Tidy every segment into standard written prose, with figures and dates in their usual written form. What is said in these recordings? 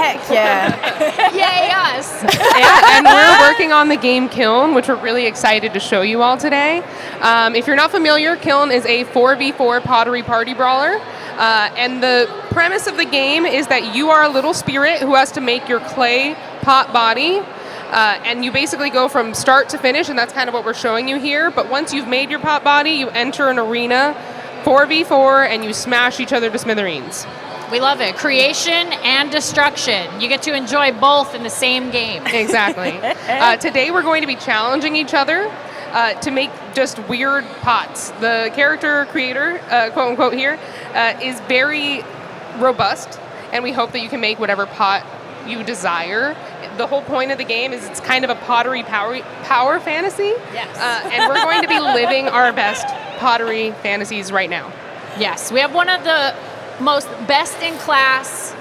Heck yeah. Yay, us. And we're working on the game Kiln, which we're really excited to show you all today. If you're not familiar, Kiln is a 4v4 pottery party brawler. And the premise of the game is that you are a little spirit who has to make your clay pot body. And you basically go from start to finish, and that's kind of what we're showing you here. But once you've made your pot body, you enter an arena 4v4, and you smash each other to smithereens. We love it. Creation and destruction. You get to enjoy both in the same game. Exactly. Today we're going to be challenging each other to make just weird pots. The character creator, quote unquote here, is very robust, and we hope that you can make whatever pot you desire. The whole point of the game is it's kind of a pottery power fantasy. Yes. And we're going to be living our best pottery fantasies right now. Yes, we have one of the most best-in-class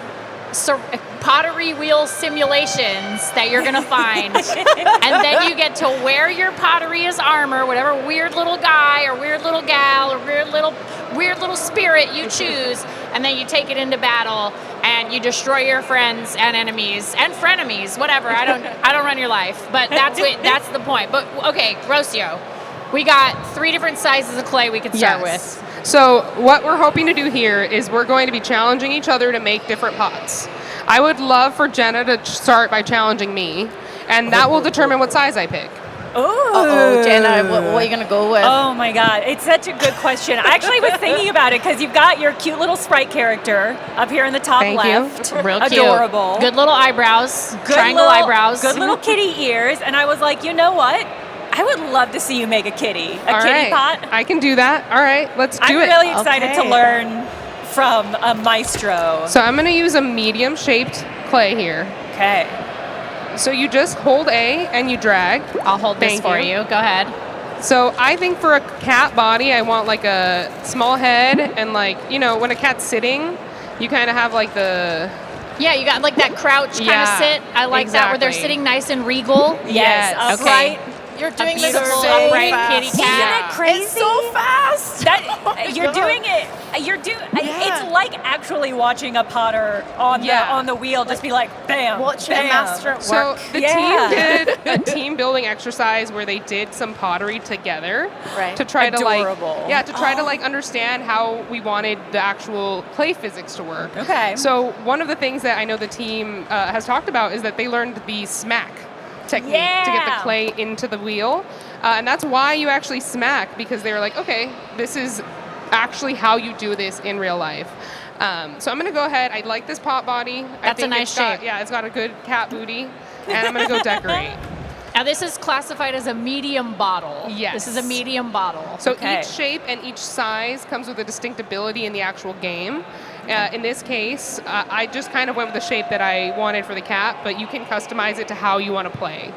pottery wheel simulations that you're going to find. And then you get to wear your pottery as armor, whatever weird little guy or weird little gal or weird little spirit you choose, and then you take it into battle and you destroy your friends and enemies and frenemies, whatever. I don't run your life, but that's the point. But okay, Rocio, we got 3 different sizes of clay we could start with. So what we're hoping to do here is we're going to be challenging each other to make different pots. I would love for Jenna to start by challenging me, and that will determine what size I pick. Uh-oh, Jenna, what are you going to go with? Oh my God, it's such a good question. I actually was thinking about it because you've got your cute little sprite character up here in the top left. Real cute. Adorable. Good little eyebrows, triangle eyebrows. Good little kitty ears. And I was like, you know what? I would love to see you make a kitty. A kitty pot. I can do that. All right, let's do it. I'm really excited to learn from a maestro. So I'm going to use a medium-shaped clay here. Okay. So you just hold A and you drag. I'll hold this for you. Go ahead. So I think for a cat body, I want like a small head, and like, you know, when a cat's sitting, you kind of have like the... Yeah, you got like that crouch kind of sit. I like that where they're sitting nice and regal. Yes. Upright. You're doing beautiful this so upright fast. kitty cat. Isn't it crazy? It's so fast. You're doing it. It's like actually watching a potter on the wheel just be like, bam, Watch bam. a master at So work. the team did a team building exercise where they did some pottery together to try to like understand how we wanted the actual clay physics to work. Okay. So one of the things that I know the team has talked about is that they learned the smack technique to get the clay into the wheel. And that's why you actually smack, because they were like, okay, this is actually how you do this in real life. So I'm going to go ahead. I like this pot body. That's a nice shape. It's got a good cat booty. And I'm going to go decorate. Now this is classified as a medium bottle. Yes. This is a medium bottle. So each shape and each size comes with a distinct ability in the actual game. In this case, I just kind of went with the shape that I wanted for the cat, but you can customize it to how you want to play.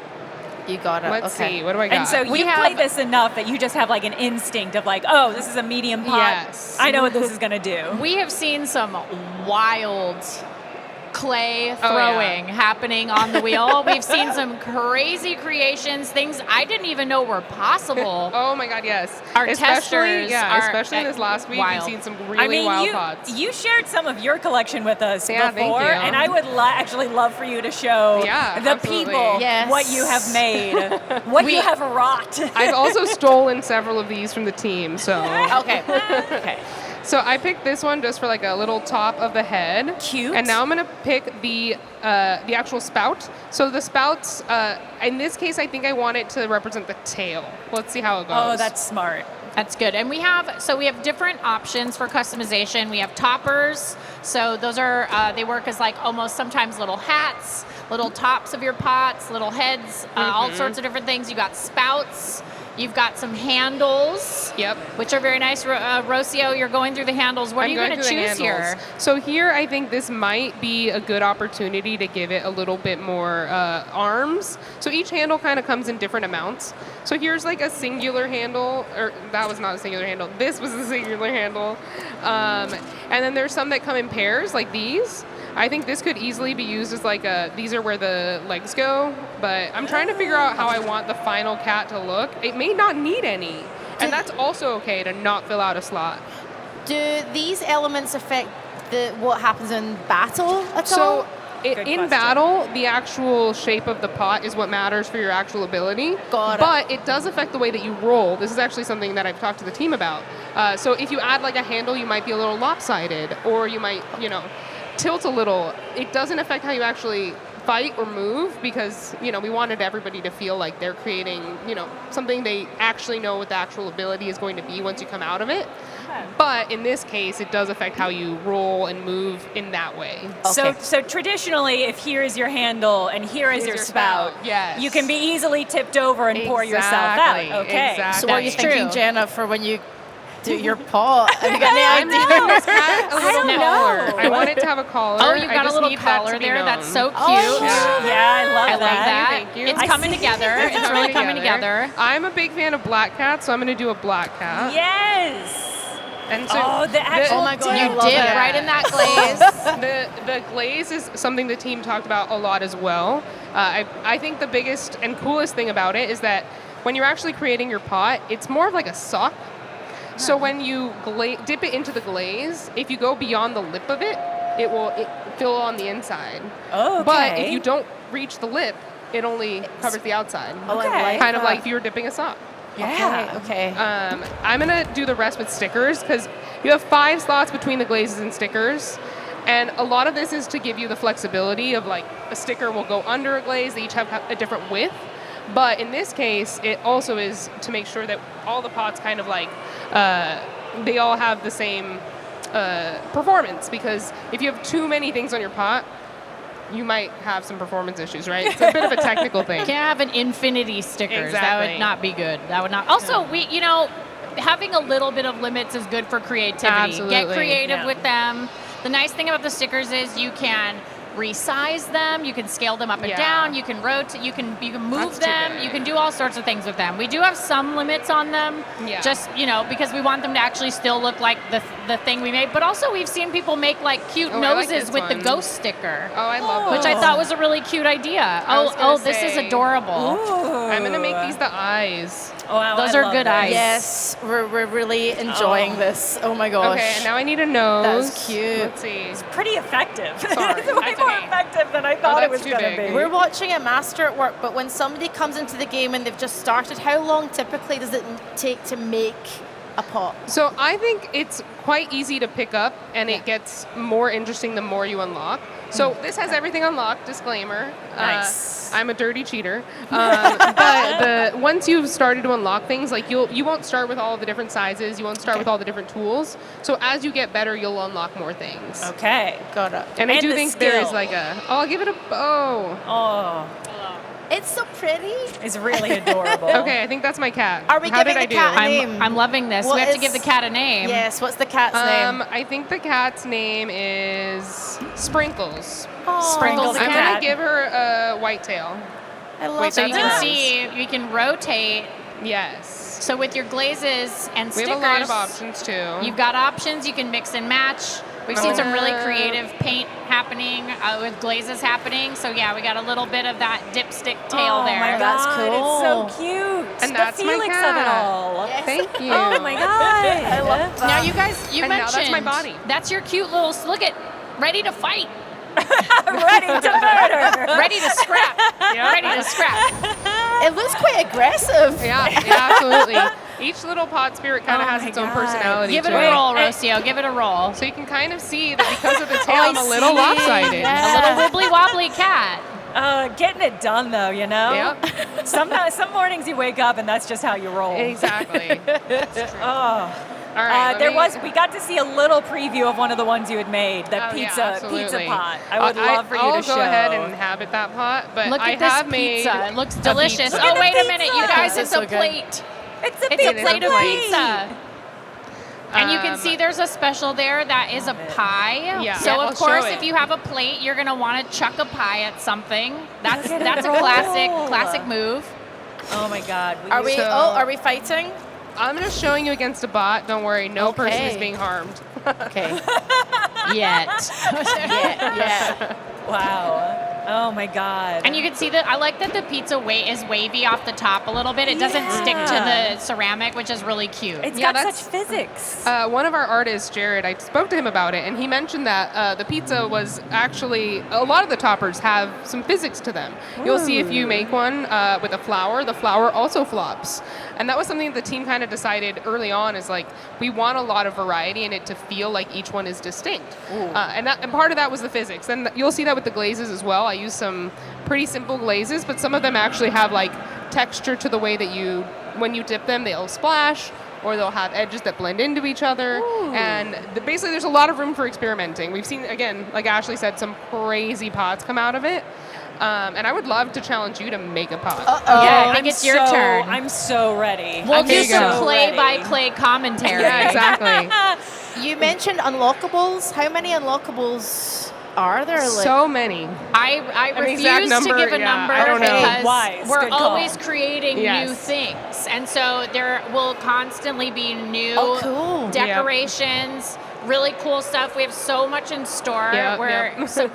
You got it. Let's see. What do I got? And so you play this enough that you just have like an instinct of like, oh, this is a medium pot. Yes. I know what this is going to do. We have seen some wild clay throwing happening on the wheel. We've seen some crazy creations, things I didn't even know were possible. Oh my God, yes. Especially in this last week, we've seen some really wild pots. You shared some of your collection with us thank before, you. And I would actually love for you to show the people what you have made, what you have wrought. I've also stolen several of these from the team, so. Okay. So I picked this one just for like a little top of the head. Cute. And now I'm gonna pick the actual spout. So the spouts, in this case, I think I want it to represent the tail. Let's see how it goes. Oh, that's smart. That's good. And we have different options for customization. We have toppers. So those are, they work as like almost sometimes little hats, little tops of your pots, little heads, all sorts of different things. You got spouts. You've got some handles, which are very nice. Rocio, you're going through the handles. What are you going to choose here? So here, I think this might be a good opportunity to give it a little bit more arms. So each handle kind of comes in different amounts. So here's like a singular handle, or that was not a singular handle. This was a singular handle. And then there's some that come in pairs, like these. I think this could easily be used as like these are where the legs go, but I'm trying to figure out how I want the final cat to look. It may not need any, and that's also okay to not fill out a slot. Do these elements affect what happens in battle at all? Good in question. battle, the actual shape of the pot is what matters for your actual ability. Got it. But it does affect the way that you roll. This is actually something that I've talked to the team about. So if you add like a handle, you might be a little lopsided, or you might, tilt a little. It doesn't affect how you actually fight or move, because we wanted everybody to feel like they're creating something they actually know what the actual ability is going to be once you come out of it. But in this case, it does affect how you roll and move in that way. Okay. So traditionally, if here is your handle and here is your spout, yes. you can be easily tipped over and pour yourself out. Exactly, Okay. exactly. So what are you That's thinking, true. Jenna, for when you do your pot? Have you got any I'm making ideas? this cat a little don't know. collar. I want it to have a collar. Oh, you I got a just little need that to collar be there. known. That's so cute. Oh, Yeah, I love I love that. Thank you. It's I coming see. together. It's really coming together. I'm a big fan of black cats, so I'm going to do a black cat. Yes. And so Oh, the actual Oh my God, I You love dip it. right in that glaze. the glaze is something the team talked about a lot as well. I think the biggest and coolest thing about it is that when you're actually creating your pot, it's more of like a sock. So when you dip it into the glaze, if you go beyond the lip of it, it will fill on the inside. Okay. But if you don't reach the lip, it only covers the outside. Oh, I Okay. like Kind of that. like if you were dipping a sock. Yeah. Okay. I'm going to do the rest with stickers, because you have 5 slots between the glazes and stickers. And a lot of this is to give you the flexibility of like a sticker will go under a glaze. They each have a different width. But in this case, it also is to make sure that all the pots kind of like, they all have the same performance. Because if you have too many things on your pot, you might have some performance issues, right? It's a bit of a technical thing. Can't have an infinity stickers. That Exactly. would not be good. That would not. Also, having a little bit of limits is good for creativity. Absolutely. Get creative Yeah. with them. The nice thing about the stickers is you can resize them, you can scale them up and Yeah. down, you can rotate, you can move That's too them, big. you can do all sorts of things with them. We do have some limits on them, Yeah. just because we want them to actually still look like the thing we made. But also we've seen people make like cute Oh, I like noses this with the one. ghost sticker. Oh, I love Which those. I thought was a really cute idea. I was gonna This is say- adorable. Ooh. I'm going to make these the eyes. Oh, wow, Those I are love good this. eyes. Yes, we're really enjoying this. Oh my gosh. Okay, and now I need a nose. That's cute. Let's see. Pretty effective. Sorry, It's way that's more okay. effective than I thought it that's was too going to big. be. We're watching a master at work, but when somebody comes into the game and they've just started, how long typically does it take to make a pot? So I think it's quite easy to pick up, and it gets more interesting the more you unlock. So this has everything unlocked, disclaimer. Nice. I'm a dirty cheater. But once you've started to unlock things, like you won't start with all the different sizes, you won't start with all the different tools. So as you get better, you'll unlock more things. Okay. Got it. And I And do the think there is skill. like I'll give it a bow. Oh, It's so pretty. it's really adorable. Okay, I think that's my cat. Are we How giving did I the do? cat a name? I'm loving this. What we have to is- give the cat a name. Yes, what's the cat's name? I think the cat's name is Sprinkles. Sprinkles the I'm cat. gonna give her a white tail. I love Wait, So you that's can nice. see, you can rotate. Yes. So with your glazes and We stickers, have a lot of options too. you've got options. You can mix and match. We've seen some really creative paint happening with glazes happening. So yeah, we got a little bit of that dipstick tail Oh there. my God, That's it's so cool. cute. And the that's my Felix of it cat. all. Thank you. Oh my God. I love that. Now you guys, you And now mentioned that's my body. That's your cute little look at ready to fight, Ready to murder. ready to scrap, ready to scrap. It looks quite aggressive. Yeah, absolutely. Each little pot spirit kind of Oh has my its own God. personality Give it to a it. roll, Rocio. Give it a roll. So you can kind of see that because of the tail, I I'm a little see. lopsided. Yeah. A little wibbly wobbly cat. Getting it done though, you know. Yep. Some mornings you wake up and that's just how you roll. Exactly. Oh. All right. We got to see a little preview of one of the ones you had made, the Oh, yeah, pizza absolutely. pot. I would love for you I'll to show. go ahead and inhabit that pot, but Look I at this have made pizza. It looks a delicious. pizza. Look at Oh, the wait a minute, you pizza. guys. It's It's so a good. plate. It's a It's a pizza plate of plate. pizza. And you can Um, see there's a special there that is a pie. Yeah. So Yeah, of I'll show course, it. if you have a plate, you're gonna want to chuck a pie at something. That's Look at that's it a roll. classic move. Oh my God. Will Are you- we? So- Are we fighting? I'm just showing you against a bot. Don't worry, no person is Okay. being harmed. Okay. Yet. yeah. Wow. Oh my God. And you can see that I like that the pizza is wavy off the top a little bit. It doesn't stick to the ceramic, which is really cute. It's Yeah, got that's- such physics. One of our artists, Jared, I spoke to him about it, and he mentioned that the pizza was actually, a lot of the toppers have some physics to them. You'll see if you make one with a flower, the flower also flops. And that was something the team kind of decided early on is like, we want a lot of variety in it to feel like each one is distinct. And part of that was the physics. And you'll see that with the glazes as well. I use some pretty simple glazes, but some of them actually have like texture to the way that when you dip them, they'll splash, or they'll have edges that blend into each other. And basically there's a lot of room for experimenting. We've seen, again, like Ashley said, some crazy pots come out of it. And I would love to challenge you to make a pot. Yeah, I think it's your turn. I'm so ready. We'll do some so play-by-play commentary. Yeah, exactly. You mentioned unlockables. How many unlockables are there? So many. I An exact refuse number, to give a yeah, number I don't know. because Wise, we're good call. always creating new Yes. things. And so there will constantly be new cool. decorations, really cool stuff. We have so much in store.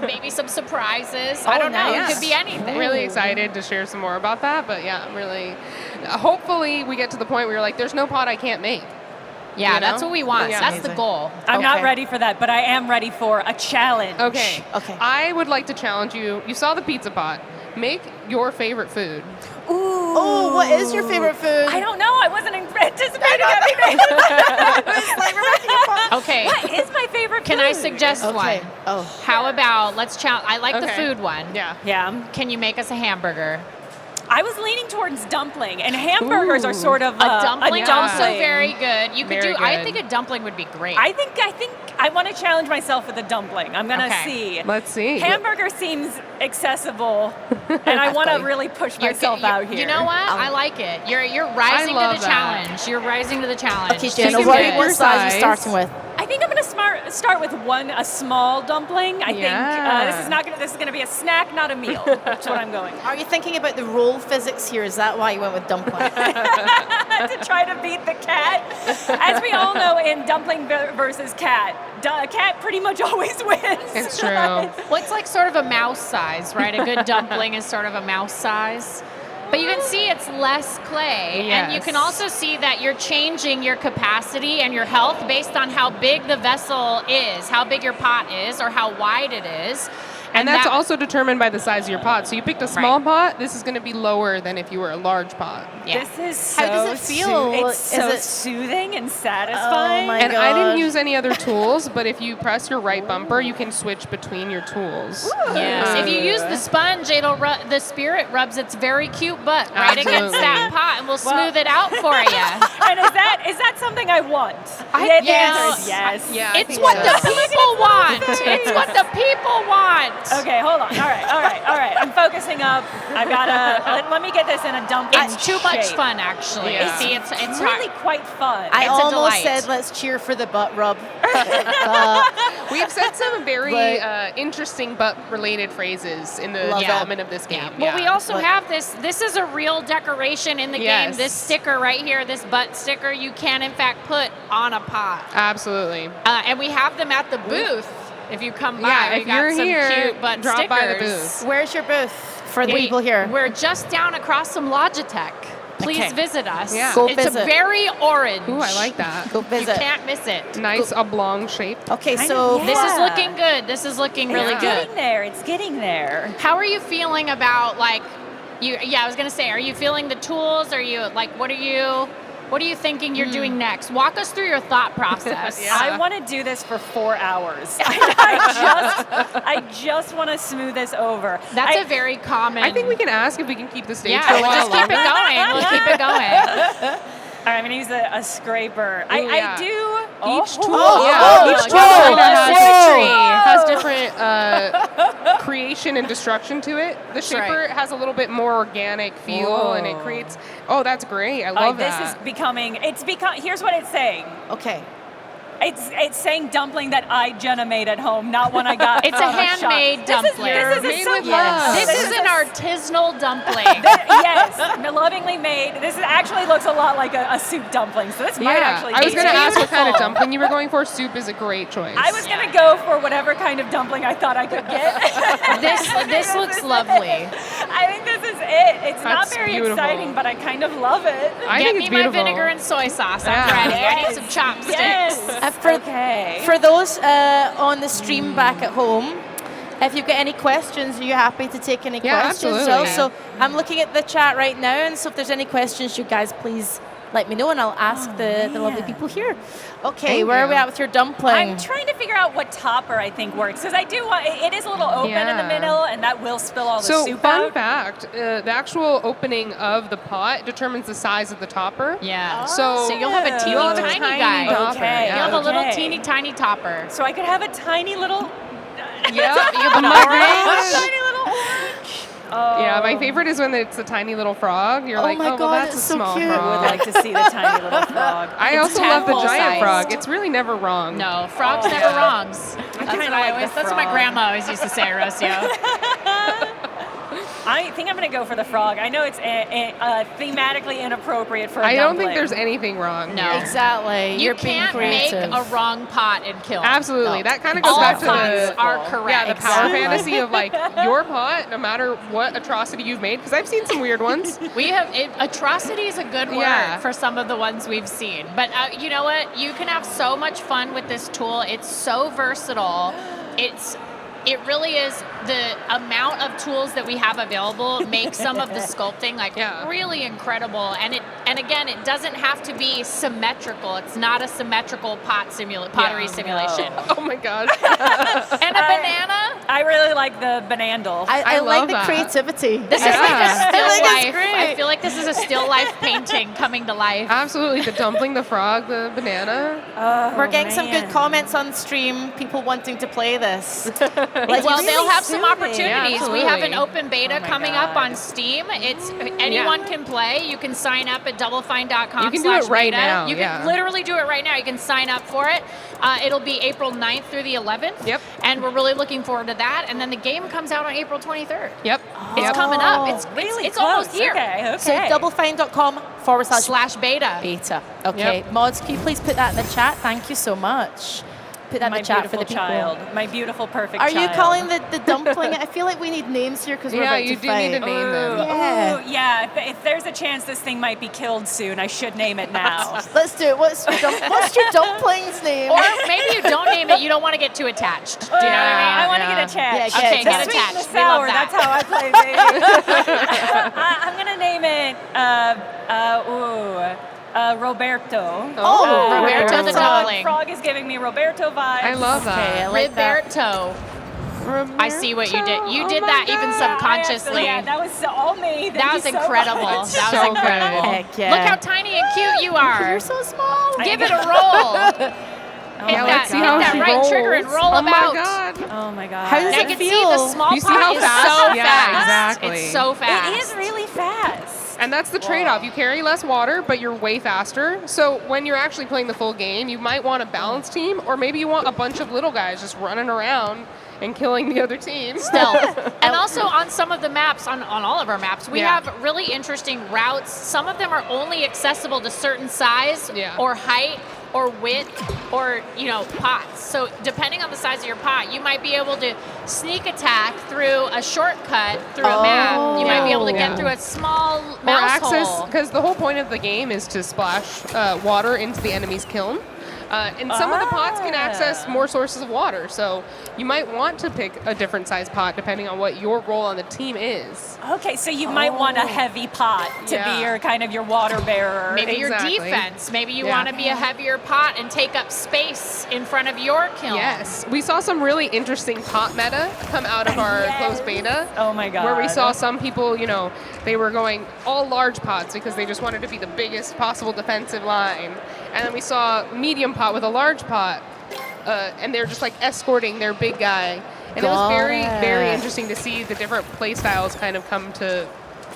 Maybe some surprises. I don't know. nice. It could be anything. I'm really excited to share some more about that, but yeah, I'm really, hopefully we get to the point where you're like, there's no pot I can't make. Yeah, You know? that's what we want. Yeah. That's the Amazing. goal. I'm not Okay. ready for that, but I am ready for a challenge. Okay. Okay. I would like to challenge you. You saw the pizza pot. Make your favorite food. Oh, what is your favorite food? I don't know. I wasn't anticipating anything. Okay. What is my favorite Can food? I suggest Okay. one? Oh. How about let's challenge? I like the Okay. food one. Yeah. Yeah. Can you make us a hamburger? I was leaning towards dumpling, and hamburgers are Ooh. sort of A dumpling, Yeah. also very good. You could Very do. I good. think a dumpling would be great. I think I want to challenge myself with a dumpling. I'm gonna Okay. see. Let's see. Hamburger seems accessible, and I want to really push myself out here. You know what? I like it. You're rising to love the that. challenge. You're rising to the challenge. Okay, This Jenna, is what- good. what size are you size. starting with? I think I'm gonna start with a small dumpling. I Yeah. think this is gonna be a snack, not a meal. That's what I'm going. Are you thinking about the roll physics here? Is that why you went with dumpling? To try to beat the cat. As we all know, in dumpling versus cat, cat pretty much always wins. It's true. Well, it's like sort of a mouse size, right? A good dumpling is sort of a mouse size. But you can see it's less clay. And you Yes. can also see that you're changing your capacity and your health based on how big the vessel is, how big your pot is, or how wide it is. And that's that- also determined by the size of your pot. So you picked a small pot, this is going to be lower than if you were a large pot. Yeah. This is so How does it feel? It's Is so it- soothing and satisfying. Oh my And I didn't God. use any other tools, but if you press your right bumper, you can switch between your tools. Yes. If you use the sponge, the spirit rubs its very cute butt right against that Absolutely. pot and we'll smooth it out for you. And is that something I want? The yes. answer is yes. Yeah, I It's think what so. the people want. It's what the people want. Okay, hold on. All right. I'm focusing up. I've got to let me get this in a dumpling. It's too much shape. fun, actually. Yeah. See, it's Really hard. quite fun. I It's a almost delight. said let's cheer for the butt rub. We've said some very But- interesting butt-related phrases in the Love it. development of this game. Well, we also But- have this. This is a real decoration in the game. Yes. This sticker right here, this butt sticker, you can in fact put on a pot. Absolutely. And we have them at the booth. If you come by, Yeah, we if got you're some here, cute butt drop stickers. by the booth. Where's your booth for the people here? We're just down across from Logitech. Please Okay. visit us. Yeah. Go it's visit. a very orange. Ooh, I like that. Go You visit. can't miss it. Nice oblong shape. Okay, Kind so of, This is Yeah. looking good. This is looking really Yeah. good. Getting there. It's getting there. How are you feeling about like you? Yeah, I was gonna say, are you feeling the tools? Are you like, what are you thinking you're doing next? Walk us through your thought process. Yeah. I want to do this for 4 hours. I just want to smooth this over. That's a very common. I think we can ask if we can keep the stage Yeah, for a we'll while just keep it longer. going. We'll keep it going. All right, I'm gonna use a scraper. Ooh, yeah. I do Each tool, oh, each oh, tool oh, has whoa. different creation and destruction to it. The That's shaper right. has a little bit more organic feel, and it Whoa. creates. Oh, that's great! I love this that. is becoming. Here's what it's saying. okay. It's saying dumpling that I, Jenna, made at home, not one I got. It's a handmade dumpling. This is Made so with love. This is an artisanal dumpling. Yes, lovingly made. This actually looks a lot like a soup dumpling, so this might actually be I was going to ask what kind of beautiful. dumpling you were going for. Soup is a great choice. I was going to go for whatever kind of dumpling I thought I could get. This looks lovely. I think this is it. It's not That's very beautiful. exciting, but I kind of love it. I Get think me it's my beautiful. vinegar and soy sauce. I'm Yeah. ready. I need some chopsticks. Yes. For, for those on the stream back at home, if you've got any questions, are you happy to take any Yeah, questions? as well? absolutely. So I'm looking at the chat right now, and so if there's any questions, you guys please let me know, and I'll ask the lovely people here. Okay, Thank where are we you. at with your dumpling? I'm trying to figure out what topper I think works, because I do want, it is a little open in the Yeah. middle, and that will spill all the So, soup fun out. fact, the actual opening of the pot determines the size of the topper. Yeah. So, So you'll have a teeny you'll have a tiny tiny guy. topper. Okay. You'll Yeah. have a little Okay. teeny tiny topper. So I could have a tiny little, Yeah. You have an Oh my orange. gosh. tiny little orange. Oh. Yeah, my favorite is when it's a tiny little frog. You're Oh like, my oh, well, God, that's a it's so small cute. I frog. would like to see the tiny little frog. I It's also love the tadpole giant sized. frog. It's really never wrong. No, frogs Oh, never yeah. wrongs. That's kinda what like the that's what my frog. grandma always used to say, Rocio. I think I'm going to go for the frog. I know it's thematically inappropriate for a I don't dumpling. think there's anything wrong. No. here. Exactly. You You're being can't make creative. a wrong pot in Kiln. Absolutely. No. That kind of goes All back to pots the are correct. yeah, the power Exactly. fantasy of like your pot, no matter what atrocity you've made. Because I've seen some weird ones. We have atrocity is a good word Yeah. for some of the ones we've seen. But you know what? You can have so much fun with this tool. It's so versatile. It really is the amount of tools that we have available make some of the sculpting Yeah. really incredible. And again, it doesn't have to be symmetrical. It's not a symmetrical pottery simulation. Oh my gosh. And a banana. I really like the banandle. I like love the that. creativity. This is like a Yeah. still I think it's life. great. I feel like this is a still life painting coming to life. Absolutely. The dumpling, the frog, the banana. We're getting some good man. comments on stream, people wanting to play this. Well, really they'll have some soothing. opportunities. Yeah, we have an absolutely. open beta Oh my coming God. up on Steam. It's anyone can play. You can sign up at doublefine.com. You can do it right now, You yeah. can literally do it right now. You can sign up for it. It'll be April 9th through the 11th. Yep. And we're really looking forward to that. And then the game comes out on April 23rd. Yep. It's Yep. coming up. It's really it's almost close. here. Okay. So doublefine.com/beta. /beta. Okay, Yep. mods, can you please put that in the chat? Thank you so much. Put that in My the chat for beautiful the people. child. My beautiful, perfect Are child. you calling the dumpling? I feel like we need names here because we're Yeah, about you to do fight. need to name them. Yeah. Ooh, yeah. If there's a chance this thing might be killed soon, I should name it now. Let's do it. What's your dumpling's name? Or maybe you don't name it. You don't want to get too attached. Do you know what I I mean? want to Yeah. get attached. Yeah, Okay, get the sweet and the attached. We love sour. that. That's how I play, baby. I'm gonna name it. Roberto. Oh, Roberto the dumpling. Frog is giving me Roberto vibes. I love that. Okay, I like that. Roberto. I see what you did. You Oh did my that even God. subconsciously. Yeah, that was all me. Thank That you was so incredible. much. That was So incredible. good. Heck yeah. Look how tiny and cute you are. You're so small. Give it a roll. Oh Hit my that, see hit how that she right trigger and rolls. roll Oh about. my God. Oh my god. How does I it can feel? see the small You see pot how is fast? so Yeah, fast. exactly. It's so fast. It is really fast. And that's the trade-off. You carry less water, but you're way faster. So when you're actually playing the full game, you might want a balanced team, or maybe you want a bunch of little guys just running around and killing the other team. Stealth. And also on some of the maps, on all of our maps, we Yeah. have really interesting routes. Some of them are only accessible to certain size Yeah. or height or width or, pots. So depending on the size of your pot, you might be able to sneak attack through a shortcut through a map. You might be able to Yeah. get through a small Or mouse access, hole. because the whole point of the game is to splash water into the enemy's kiln. And some of the pots can access more sources of water, so you might want to pick a different size pot depending on what your role on the team is. Okay, so you might want a heavy pot to Yeah. be your water bearer. Maybe your Exactly. defense. Maybe you Yeah. want to be a heavier pot and take up space in front of your kiln. Yes, we saw some really interesting pot meta come out of our Yes. closed beta. Oh my god. Where we saw some people, they were going all large pots because they just wanted to be the biggest possible defensive line. And then we saw medium pot with a large pot, and they're just like escorting their big guy. And it was very, Got very it. interesting to see the different play styles kind of come to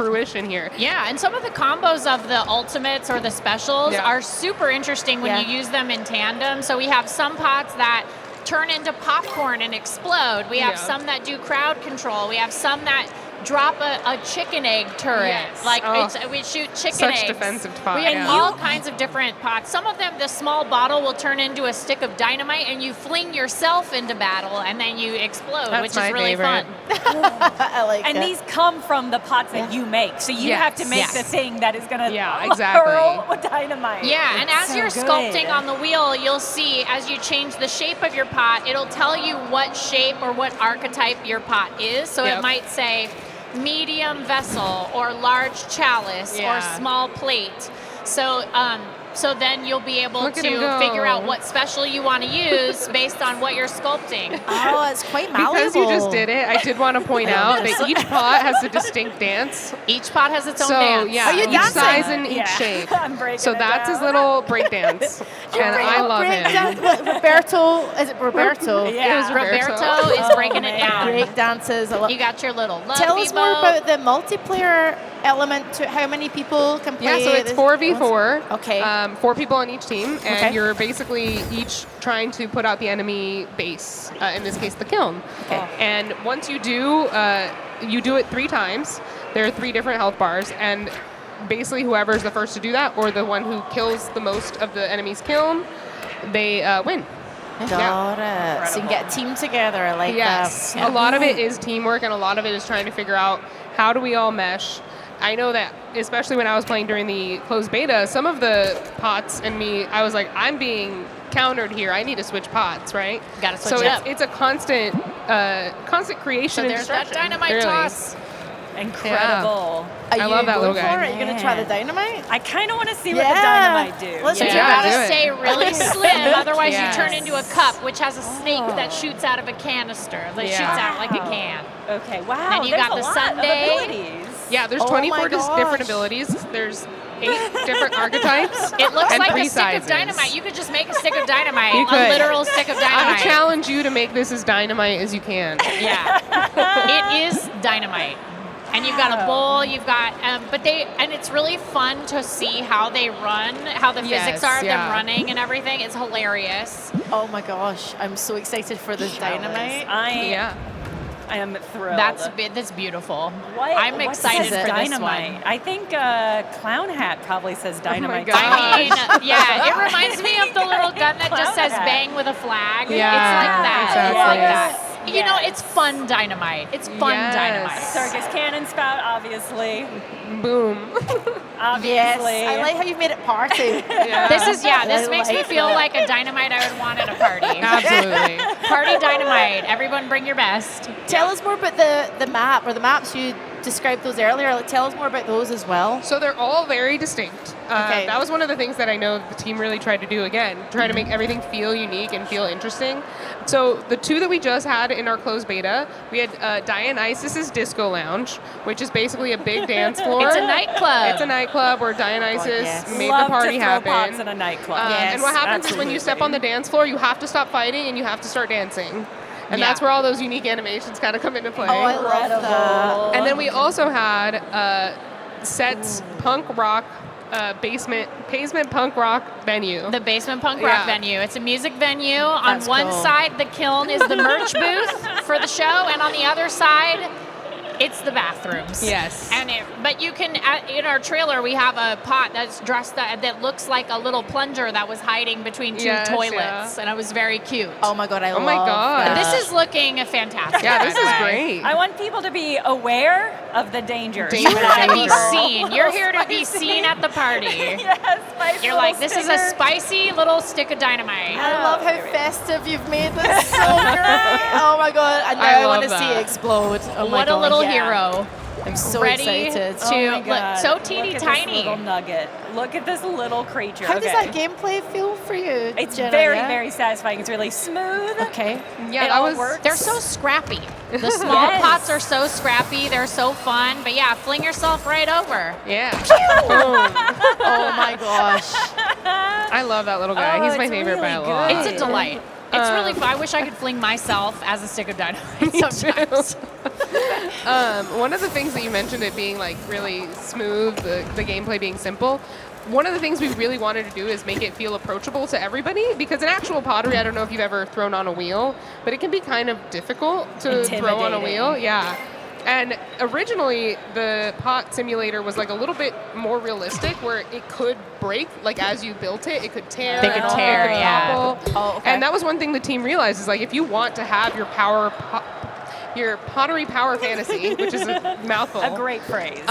fruition here. Yeah, and some of the combos of the ultimates or the specials Yeah. are super interesting when you use them in tandem. So we have some pots that turn into popcorn and explode. We have some that do crowd control. We have some that drop a chicken egg turret. Yes. Like Oh. we shoot chicken Such eggs. defensive pot, We have yeah. all kinds of different pots. Some of them, the small bottle will turn into a stick of dynamite and you fling yourself into battle and then you explode, That's which my is really favorite. fun. I like And it. these come from the pots that you make. So you have to make Yes. the thing that is going to Yeah, exactly. hurl dynamite. Yeah, and as so you're good. sculpting on the wheel, you'll see as you change the shape of your pot, it'll tell you what shape or what archetype your pot is. So Yep. it might say medium vessel or large chalice or Yeah. small plate. So then you'll be able Look at him to go. figure out what special you want to use based on what you're sculpting. Oh, it's quite malleable. Because you just did it, I did want to point out that each pot has a distinct dance. Each pot has its own So dance. yeah, Are you each dancing? size and each Yeah. shape. I'm breaking So it that's his down. little break dance, and I love him. Roberto, is it Roberto? Yeah. It was Roberto is breaking it down. Break dances. I love. You got your little love Tell us more boat. about the multiplayer element to how many people can play. Yeah, so it's this? 4v4. Okay. 4 people on each team, and Okay. you're basically each trying to put out the enemy base. In this case, the kiln. Okay. And once you do it 3 times. There are 3 different health bars, and basically whoever's the first to do that, or the one who kills the most of the enemy's kiln, they win. Got it. So you can get a team together. I like Yes, that. a lot of it is teamwork, and a lot of it is trying to figure out how do we all mesh. I know that, especially when I was playing during the closed beta, some of the pots and me, I was like, I'm being countered here. I need to switch pots, right? Gotta switch so it up. it's a constant creation. So and there's that destruction, dynamite really. toss. Incredible. Are I you love that going little for guy. it? Are you going to try the dynamite? I kind of want to see what Yeah. the dynamite do. Let's So do you Yeah, gotta do it. stay really slim, otherwise Yes. you turn into a cup, which has a snake that shoots out of a canister. That Yeah. shoots out like a Wow. can. Okay, wow. Then you there's got a the lot Sunday. of abilities. Yeah, there's Oh 24 my different gosh. abilities. There's 8 different archetypes. It looks and like 3 a stick sizes. of dynamite. You could just make a stick of dynamite, You a could. literal stick of I dynamite. challenge you to make this as dynamite as you can. Yeah, it is dynamite. And you've got a bowl, you've got, and it's really fun to see how they run, how the Yes, physics are of yeah. them running and everything. It's hilarious. Oh my gosh, I'm so excited for this dynamite. Yeah. I am thrilled. That's beautiful. What, I'm what excited says for dynamite? this one. I think Clown Hat probably says dynamite. gosh. I mean, yeah, it reminds me of the little gun that just says Clown hat. "bang" with a flag. Yeah, It's like that. exactly. It's like Yes. that. You know, it's fun dynamite. It's fun Yes. dynamite. Circus cannon spout, obviously. Boom. Yes, Obviously. I like how you've made it party. This is I this makes me like feel that. like a dynamite I would want at a party. Absolutely. Party dynamite. Everyone bring your best. Tell us more about the map, or the maps you described those earlier. Like, tell us more about those as well. So they're all very distinct. Okay. That was one of the things that I know the team really tried to do again, try to make everything feel unique and feel interesting. So the 2 that we just had in our closed beta, we had Dionysus's Disco Lounge, which is basically a big dance floor. It's a nightclub. It's a nightclub where Dionysus yes. made Love the party to throw happen. pots in a nightclub. Yes, And what happens is when you step on the dance floor, you have to stop fighting and you have to start dancing. And Yeah. that's where all those unique animations kind of come into play. Oh, I love that. And then we also had Set's punk rock basement punk rock venue. The basement punk rock Yeah. venue. It's a music venue. On That's one cool. side, the Kiln is the merch booth for the show, and on the other side, it's the bathrooms. Yes. But you can, in our trailer, we have a pot that's dressed that looks like a little plunger that was hiding between 2 Yes, toilets, yeah. and it was very cute. Oh my god, I Oh love my God. that. This is looking fantastic. Yeah, by this the is way. great. I want people to be aware of the dangers. Danger. You want to be Danger. seen. You're here to be seen at the party. Yes, spicy You're little like, this is a sticker. spicy little stick of dynamite. I love how festive you've made this. So great. Oh my god, and now I I want to love see that. it explode. Oh my What a god, little yeah. hero. I'm so Ready excited. to Oh my look God. so teeny Look at tiny. This little nugget. Look at this little creature. How okay. does that gameplay feel for you? It's Jenna, very, yeah? very satisfying. It's really smooth. Okay. Yeah, It that all was works. They're so scrappy. The small Yes. pots are so scrappy. They're so fun. But yeah, fling yourself right over. Yeah. Boom. Oh my gosh. I love that little guy. Oh, He's my it's favorite by a really lot. good. It's a delight. It's really fun. I wish I could fling myself as a stick of dynamite sometimes. One of the things that you mentioned, it being like really smooth, the gameplay being simple. One of the things we really wanted to do is make it feel approachable to everybody, because in actual pottery, I don't know if you've ever thrown on a wheel, but it can be kind of difficult to throw on a wheel. Yeah. And originally, the pot simulator was like a little bit more realistic, where it could break, like as you built it, it could tear. They could tear, it could yeah. topple. Oh, okay. And that was one thing the team realized is like, if you want to have your your pottery power fantasy, which is a mouthful. A great phrase.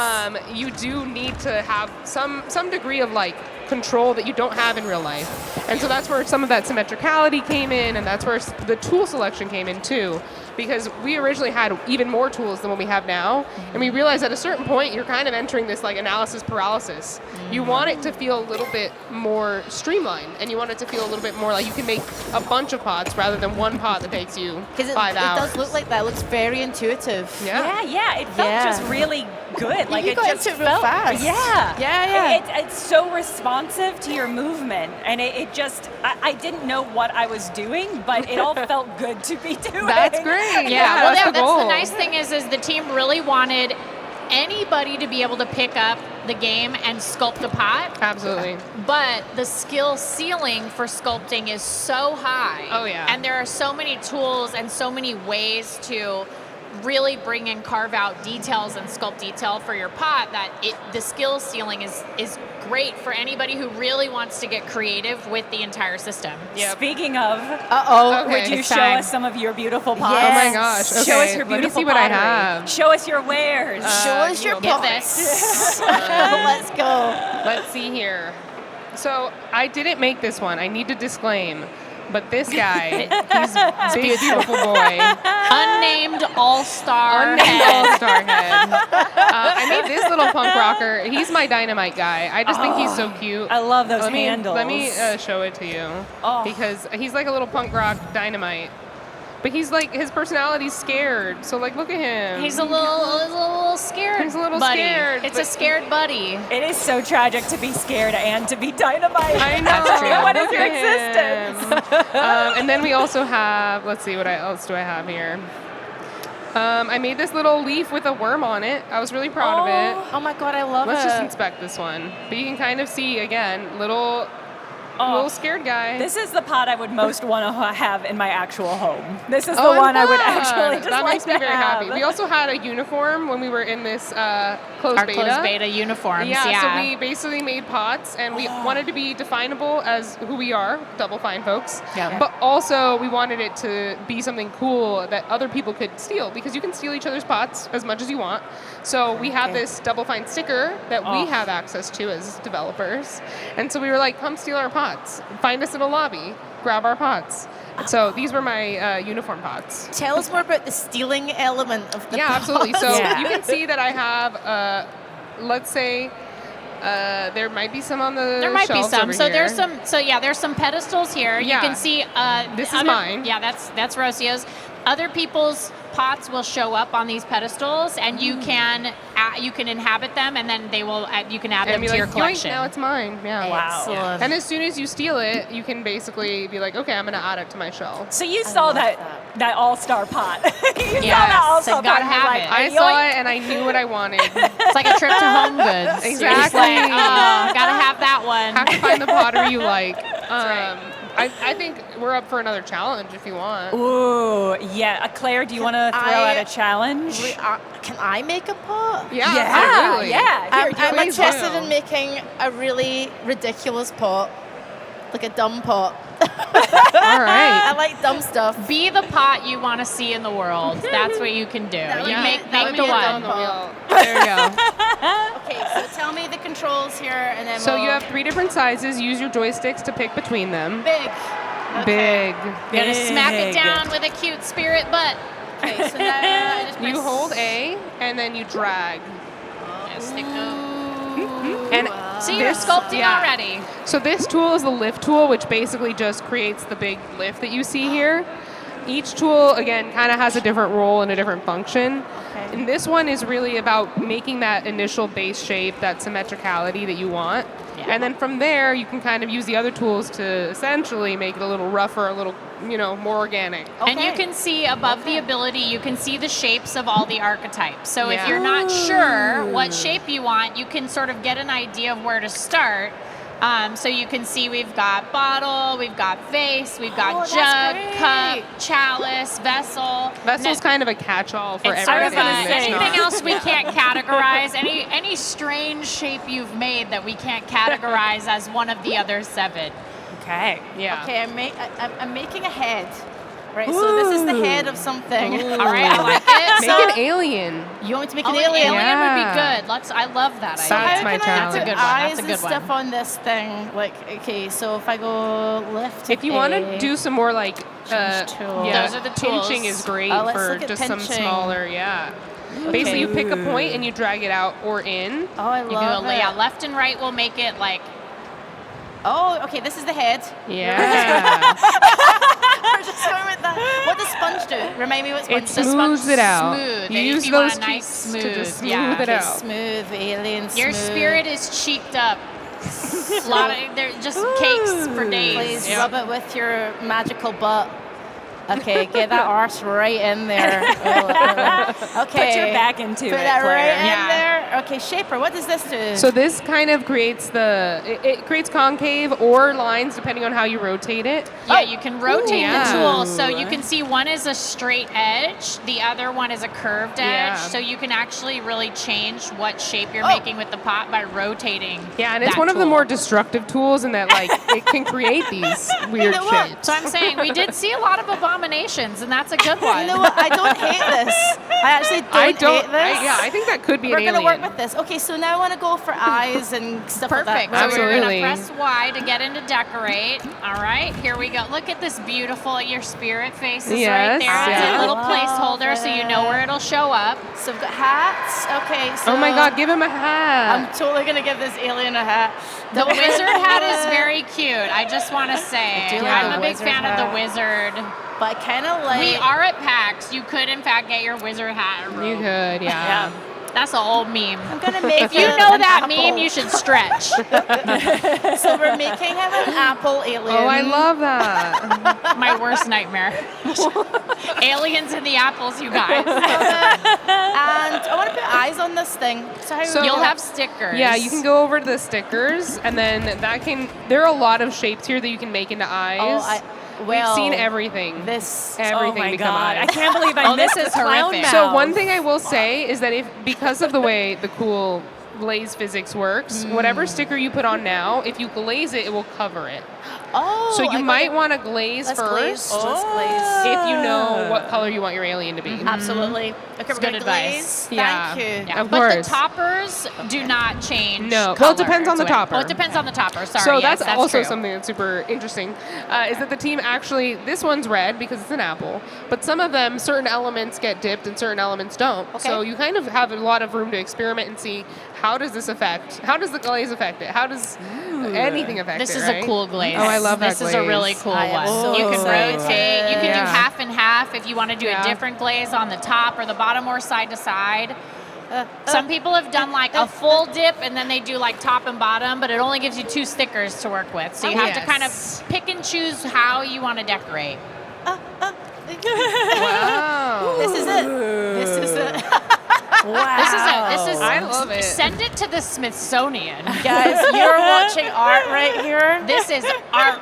You do need to have some degree of like control that you don't have in real life. And so that's where some of that symmetricality came in, and that's where the tool selection came in too. Because we originally had even more tools than what we have now, and we realized at a certain point you're kind of entering this like analysis paralysis. You want it to feel a little bit more streamlined, and you want it to feel a little bit more like you can make a bunch of pots rather than one pot that takes you 5 hours. It does look like that. It looks very intuitive. Yeah. It felt just really good. Like you it got just into it real fast. Yeah. It's so responsive to your movement, and it just I didn't know what I was doing, but it all felt good to be doing. That's great. Yeah, well, that's the goal. the nice thing is the team really wanted anybody to be able to pick up the game and sculpt a pot. Absolutely. But the skill ceiling for sculpting is so high. Oh, yeah. And there are so many tools and so many ways to really bring and carve out details and sculpt detail for your pot that the skill ceiling is great for anybody who really wants to get creative with the entire system. Yep. Speaking of, Okay. would you It's show time. us some of your beautiful pots? Yes. Oh my gosh. Okay. Show us your Let me beautiful see what I pottery. have. Show us your wares. Show us your Get pots. this. Let's go. Let's see here. So I didn't make this one. I need to disclaim. But this guy, he's a big, beautiful boy. Unnamed all-star Unnamed head. all-star head. I made this little punk rocker. He's my dynamite guy. I just think he's so cute. I love those Let me handles. show it to you. Oh. Because he's like a little punk rock dynamite. But he's like, his personality's scared. So like, look at him. He's a little scared. He's a little buddy. scared, It's but- a scared buddy. It is so tragic to be scared and to be dynamite. I know. That's true. What is Look your at existence? him. And then we also have, let's see, what else do I have here? I made this little leaf with a worm on it. I was really proud of it. Oh my god, I love Let's it. just inspect this one. But you can kind of see, again, little scared guy. This is the pot I would most want to have in my actual home. This is the Oh, one I would fun. actually just That like makes me to very have. happy. We also had a uniform when we were in this closed Our beta. closed beta uniforms. Yeah, so we basically made pots, and we wanted to be definable as who we are, DoubleFine folks. Yeah. But also, we wanted it to be something cool that other people could steal, because you can steal each other's pots as much as you want. So we have this DoubleFine sticker that we have access to as developers. And so we were like, come steal our pots. Find us in a lobby. Grab our pots. So these were my uniform pots. Tell us more about the stealing element of the Yeah, pots. absolutely. So Yeah. you can see that I have, let's say, there might be some on the There might be shelves some. over So here. there's some pedestals here. Yeah. You can see This is mine. Yeah, that's Rocio's. Other people's pots will show up on these pedestals, and you can inhabit them, and then they will you can add And them be to like, your "Yoink, collection. now it's mine. Yeah. Wow. Excellent. And as soon as you steal it, you can basically be like, okay, I'm going to add it to my shelf. So you saw love that all-star pot. You saw Yes, that all-star so gotta pot. and you're have like, it. I yoink. saw it and I knew what I wanted. It's like a trip to Home Goods. Exactly. You're just like, oh, gotta have that one. Have to find the pottery you like. I think we're up for another challenge if you want. Ooh, yeah. Claire, do you want to throw I- out a challenge? Can I make a pot? Yeah, yeah, absolutely. yeah. Here, I'm please interested do. in making a really ridiculous pot, like a dumb pot. All right. I like dumb stuff. Be the pot you want to see in the world. That's what you can do. would You be- make that would the be a one. dumb wheel. There you go. Okay, so tell me the controls here, and then So we'll... you have 3 different sizes. Use your joysticks to pick between them. big. Okay. Big. You're gonna smack it Big. down with a cute spirit butt. Okay, so now I just You press- hold A and then you drag. Yeah, stick those. And See, you're this- sculpting yeah. already. So this tool is the lift tool, which basically just creates the big lift that you see here. Each tool, again, kind of has a different role and a different function. Okay. And this one is really about making that initial base shape, that symmetricality that you want. Yeah. And then from there, you can kind of use the other tools to essentially make it a little rougher, a little more organic. And you Okay. can see above the ability, you can see the shapes of all the archetypes. So if Yeah. you're not sure what shape you want, you can sort of get an idea of where to start. So you can see we've got bottle, we've got vase, we've got Oh, that's jug, great. cup, chalice, vessel. Vessel's kind of a catch-all for It's sort of everything. gonna say. anything else we can't categorize, any strange shape you've made that we can't categorize as one of the other 7. Okay. Yeah. Okay, I'm making a head. Right, so this is the head of something. All right, I like it. Make an alien. You want me to make Oh, an an alien? alien would be Yeah. good. I love that So idea. That's how my can I challenge. put That's a good one. eyes That's a and good stuff one. on this thing? Like, okay, so if I go left, If you want to do some more like, tool. yeah, Those are the tools. pinching is great Oh, let's for look at just some pinching. smaller, yeah. Basically, you pick a point and you drag it out or in. Oh, I You love go, it. yeah, left and right will make it like Oh, okay, this is the head. Yeah. We're just going with that. What does sponge do? Remind me what sponge It does. smooths it out. smooth. You If use you want those a nice cheeks to just smooth, smooth yeah. it Okay, out. smooth, alien, Your smooth. spirit is cheeked up. A lot of they're just cakes for days. Please Yeah. rub it with your magical butt. Okay, get that arse right in there. Okay. Put your back into Put it, that Claire. right Yeah. in there. Okay, shaper, what does this do? So this kind of creates it creates concave or lines depending on how you rotate it. Yeah, you can rotate yeah. the tool. So you can see one is a straight edge, the other one is a curved edge. Yeah. So you can actually really change what shape you're Oh. making with the pot by rotating. Yeah, and it's that one of the tool. more destructive tools in that like it can create these weird know what? shapes. So I'm saying we did see a lot of abominations, and that's a good one. You know what? I don't hate this. I actually don't hate this. I think that could be We're an going to alien. work with this. Okay, so now I want to go for eyes and stuff Perfect. like that. So we're Absolutely. going to press Y to get into decorate. All right, here we go. Look at this beautiful, your spirit face is right Yes, there. It's yeah. a little Love placeholder so you know where it'll show up. So we've got hats. Okay, so Oh my God, give him a hat. I'm totally going to give this alien a hat. The wizard hat is very cute. I just want to say, I do like I'm the a big wizard fan of the hat. wizard. But I kind of like... We are at PAX. You could, in fact, get your wizard hat. You could, yeah. That's an old meme. I'm going to make If you him know an that apple. meme, you should stretch. So we're making him an apple alien. Oh, I love that. My worst nightmare. Aliens in the apples, you guys. And I want to put eyes on this thing. So how So- You'll have stickers. Yeah, you can go over to the stickers, and then there are a lot of shapes here that you can make into eyes. well, We've seen everything. This... Everything Oh my become God! eyes. I can't believe I Oh, this missed is the clown horrific. mouth. So one thing I will say is that because of the way the cool glaze physics works, whatever sticker you put on now, if you glaze it, it will cover it. Oh, So you I might got want to glaze Let's first glaze. Let's glaze. if you know what color you want your alien to be. Absolutely. Okay, we're good gonna advice. glaze. Yeah. Thank you. Yeah, Of but course. the toppers do not change. No. Well, color it depends on the to it. topper. Oh, it depends on the topper. Sorry. So yes, that's also true. something that's super interesting, is that the team actually, this one's red because it's an apple, but some of them, certain elements get dipped and certain elements don't. Okay. So you kind of have a lot of room to experiment and see how does the glaze affect it? How does anything affect This it, is right? a cool glaze. Oh, I love that This is a really glaze. cool I am one. so You can excited. rotate. You can Yeah. do half and half if you want to do Yeah. a different glaze on the top or the bottom or side to side. Some people have done like a full dip and then they do like top and bottom, but it only gives you 2 stickers to work with. So you have to kind of Yes. pick and choose how you want to decorate. Wow. This is it. This is it. Wow. This is. I love it. Send it to the Smithsonian. Guys, you're watching art right here. This is art.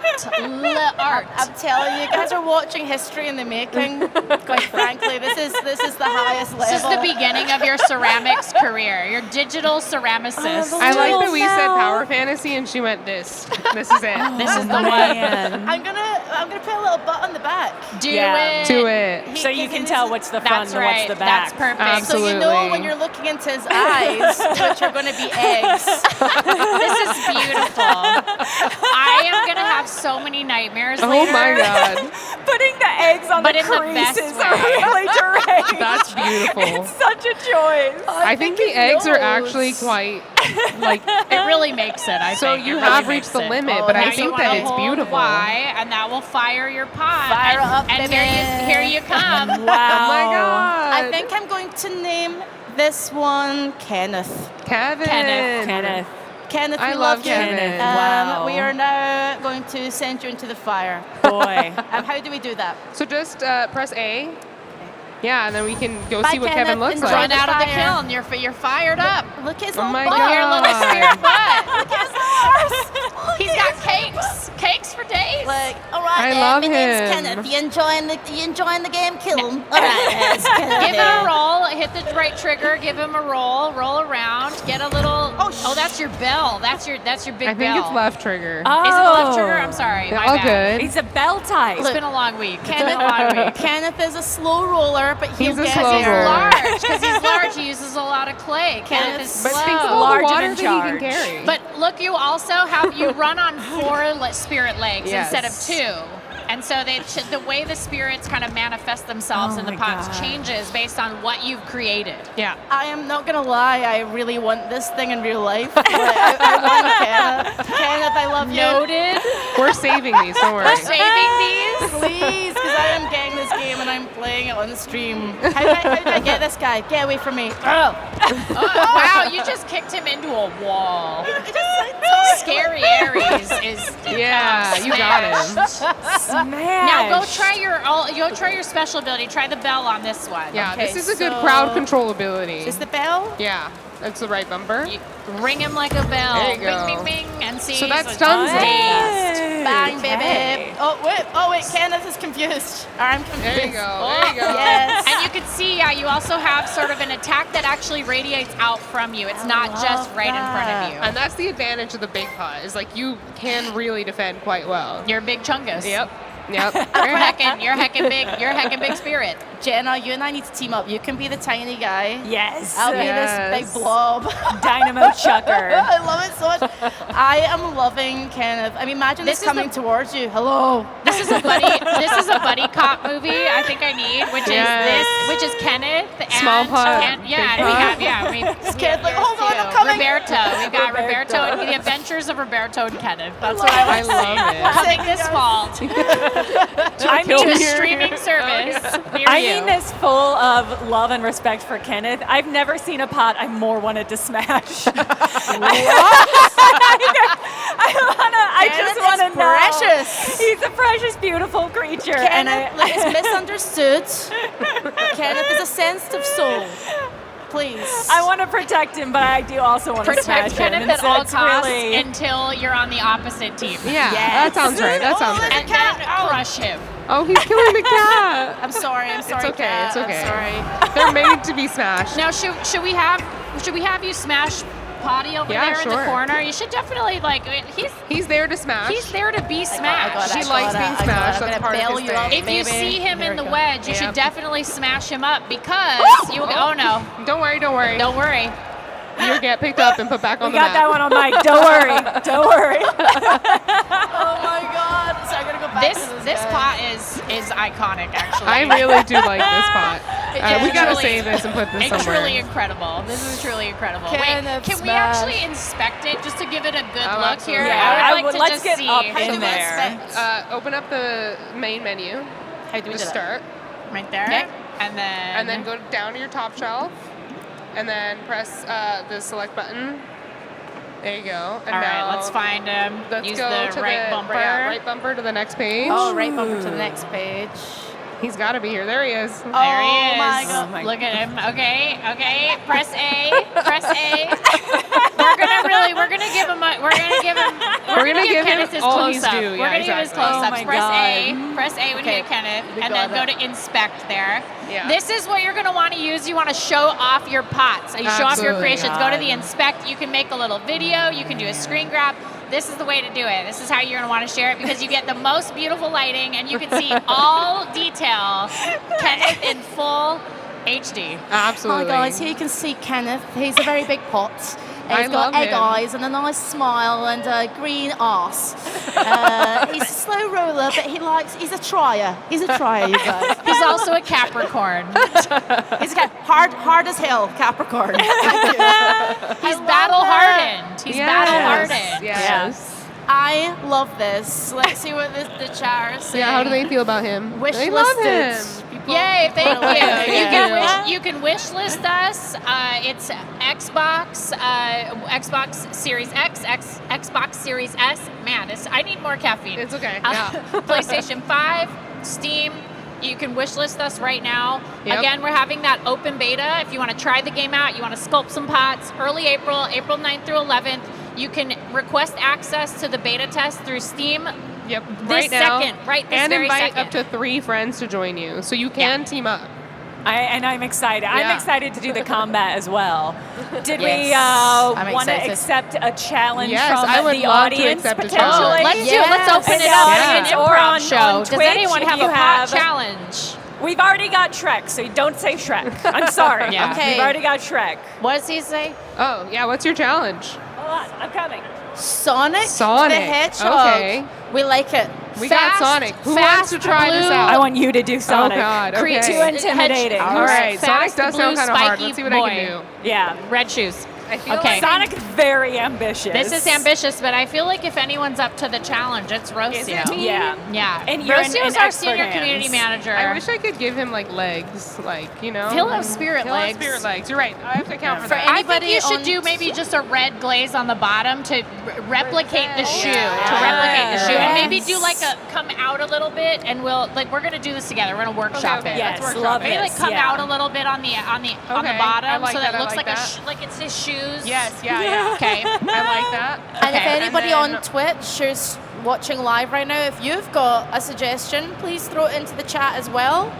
Art. I'm telling you, you guys are watching history in the making. Quite frankly, this is the highest level. This is the beginning of your ceramics career, your digital ceramicist. I like that we said Now. power fantasy and she went this. This is it. This is the one. Man. I'm gonna put a little butt on the back. Do Yeah. it. Do it. So you can tell what's the front That's and right. what's the back. That's perfect. Absolutely. So you know when you're looking into his eyes, which are going to be eggs. This is beautiful. I am gonna have so many nightmares Oh later. my God. Putting the eggs on But the in the best creases way. are really deranged. That's beautiful. It's such a choice. I think the he eggs are knows. actually quite like. It really makes it. I So think. you It really have makes reached the it. limit, Oh, but now I you think wanna that it's hold beautiful. Y, and that will fire your pot. Fire and, up, and baby. here you come. Oh my God. I think I'm going to name this one Kenneth. Kevin. Kenneth. Kenneth. Kenneth, I we love love you. Kenneth. Wow. We are now going to send you into the fire. Boy. How do we do that? So just press A. Yeah, and then we can go Bye, see what Kenneth. Kevin looks Enjoy like. Run out of the Fire. kiln. You're fired up. Look his Oh little my butt. God. Your little spirit butt. Look at his arse. He's got cakes for days. Like, all right, I then, love my name's him. Kenneth. You enjoying the game, Kiln? All right, yes, Kenneth. Give it a roll. Hit the right trigger. Give him a roll. Roll around. Get a little. Oh, that's your bell. That's your big I think bell. it's left trigger. Oh. Is it the left trigger? I'm sorry. They're My all bad. good. He's a bell type. It's been a long week. It's been a long week. Kenneth is a slow roller, but he'll He's a get slow He's here. roller. large. Because he's large, he uses a lot of clay. Kenneth is But slow. think of all the Large and water in that he can charge. carry. But look, you also have you run on 4 spirit legs Yes. instead of 2. And so the way the spirits kind of manifest themselves Oh in the my pots God. changes based on what you've created. Yeah. I am not gonna lie, I really want this thing in real life. Like, I want Kenneth. Kenneth, I love you. Noted. We're saving these, don't worry. Saving these. Please, because I am getting this game and I'm playing it on the stream. How do I get this guy? Get away from me. Oh. Wow, you just kicked him into a wall. Scary Aries is Yeah, you got him. Smash. Now go try your special ability. Try the bell on this one. Yeah, Okay, this is a good so- crowd control ability. Is the bell? Yeah, that's the right bumper. You ring him like a bell. There you go. Bing, bing, bing, and see. So that stuns him. dazed. Bang, Okay. baby. Oh wait, Kenneth is confused. Or I'm confused. There you go. There you go. Yes. And you can see, you also have sort of an attack that actually radiates out from you. It's not just right in front of you. And that's the advantage of the big pot, is like you can really defend quite well. You're a big chungus. Yep. You're heckin' big spirit. Jenna, you and I need to team up. You can be the tiny guy. Yes. I'll be Yes. this big blob. Dynamo chucker. I love it so much. I am loving Kenneth. I mean, imagine this This is coming towards you. Hello. This is a buddy cop movie I think I need, which is Kenneth and Small pot, and big we Kenneth, like, hold on, I'm coming. Roberto. We've got Roberto and the Adventures of Roberto and Kenneth. That's what I I was love it. coming this fall I to mean, a streaming service near I you. mean this full of love and respect for Kenneth. I've never seen a pot I more wanted to smash. I just want to know. Precious. He's a precious, beautiful creature. And Kenneth is misunderstood. Kenneth is a sensitive soul. Please. I want to protect him, but I do also want to smash Protect him. Kenneth at And so all it's costs really- until you're on the opposite team. Yeah, Yes. that sounds right. That sounds right. And then crush him. Oh, he's killing the cat. I'm sorry. It's okay. Kat. It's okay. I'm sorry. They're made to be smashed. Now, should we have you smash Potty over Yeah, there in sure. the corner? You should definitely He's there to smash. he's there to be I smashed. She likes being smashed. That's part of his thing. If you baby. see him Here in we the go. wedge, you Yep. should definitely smash him up because you. Oh no! Don't worry. Don't worry. You'll get picked up and put back on We the got map. that one on mic. Don't worry. Don't worry. Oh my God. So I'm gonna go back This to this guy. pot is iconic. Actually, I really do like this pot. It We gotta truly- save this and put this It's somewhere. truly incredible. This is truly incredible. Kenneth Wait, can we smash. actually inspect it just to give it a good Oh, look here? absolutely. Yeah, I would like to let's just get see. up How do in we there. expect? Open up the main menu How do we to do that? start, Right there. Okay. And then go down to your top shelf, and then press the select button. There you go. And all right, now let's find him. Let's Use go the to right bumper. right bumper to the next page. Oh, right bumper to the next page. He's got to be here. There he is. There he Oh is. my God. Oh my Look at him. Okay. Press A. Press A. We're gonna give him Kenneth his all he's close up. due. We're Yeah, gonna give his exactly. close Oh ups. my Press A. God. Press A when Okay, you get Kenneth, we and got then go it. to inspect there. Yeah. This is what you're gonna want to use. You want to show off your pots. You show off your Absolutely. creations. Go to the inspect. You can make a little video. You can do a screen grab. This is the way to do it. This is how you're going to want to share it because you get the most beautiful lighting and you can see all detail. Kenneth in full HD. Absolutely. Hi guys, here you can see Kenneth. He's a very big pot. I He's got love egg him. eyes and a nice smile and a green arse. He's a slow roller, but he's a trier. He's a trier, you guys. He's also a Capricorn. He's hard as hell, Capricorn. He's battle hardened. He's battle hardened. Yes. I love this. Let's see what the chat is saying. Yeah, how do they feel about him? Wish They love listed. him. People- Yay, thank people are like, you. yeah. You can wish list us. It's Xbox, Xbox Series X, Xbox Series S. Man, I need more caffeine. It's okay. PlayStation 5, Steam. You can wish list us right now. Yep. Again, we're having that open beta. If you want to try the game out, you want to sculpt some pots, early April 9th through 11th. You can request access to the beta test through Steam. Yep. This Right now. second, right this And very invite second. up to 3 friends to join you, so you can team up. I'm excited. I'm Yeah. excited to do the combat as well. Did we I'm want to excited. accept a challenge Yes, from I would the love to audience accept a potentially? challenge. Let's do it. Let's open it up Yeah. to an Or improv on show. Does Twitch, anyone if have you a pot have- challenge? We've already got Shrek, so don't say Shrek. I'm sorry. Yeah. Okay. We've already got Shrek. What does he say? Oh, yeah, what's your challenge? Hold on, I'm coming. Sonic the Sonic. Hedgehog. Okay. We like it. We got Fast, Sonic. Who wants to fast try this blue. out? I want you to do Sonic. Oh, God. Okay. Too intimidating. All right, Sonic Fast, does blue, sound kind of hard. spiky Let's see what I boy. can do. Yeah. Red shoes. I feel Okay. like Sonic is very ambitious. This is ambitious, but I feel like if anyone's up to the challenge, it's Rocio. Is it me? Yeah. Yeah. And you're in Rocio's our expert senior hands. community manager. I wish I could give him like legs, like, you know. He'll have spirit He'll have legs. spirit legs. You're right. I have to account for For that. I think Anybody you should on do maybe just a red glaze on the bottom to replicate the shoe. Yeah. To replicate the shoe, and maybe Yes. do like a come out a little bit, and we're gonna do this together. We're gonna workshop Okay, it. Yes, let's workshop love it. Maybe like this, come yeah. out a little bit on the Okay, bottom, I like so that that, it looks I like like that. like it's his shoes. Yes, yeah. Okay. I like that. And if Okay. anybody And then- on Twitch is watching live right now, if you've got a suggestion, please throw it into the chat as well.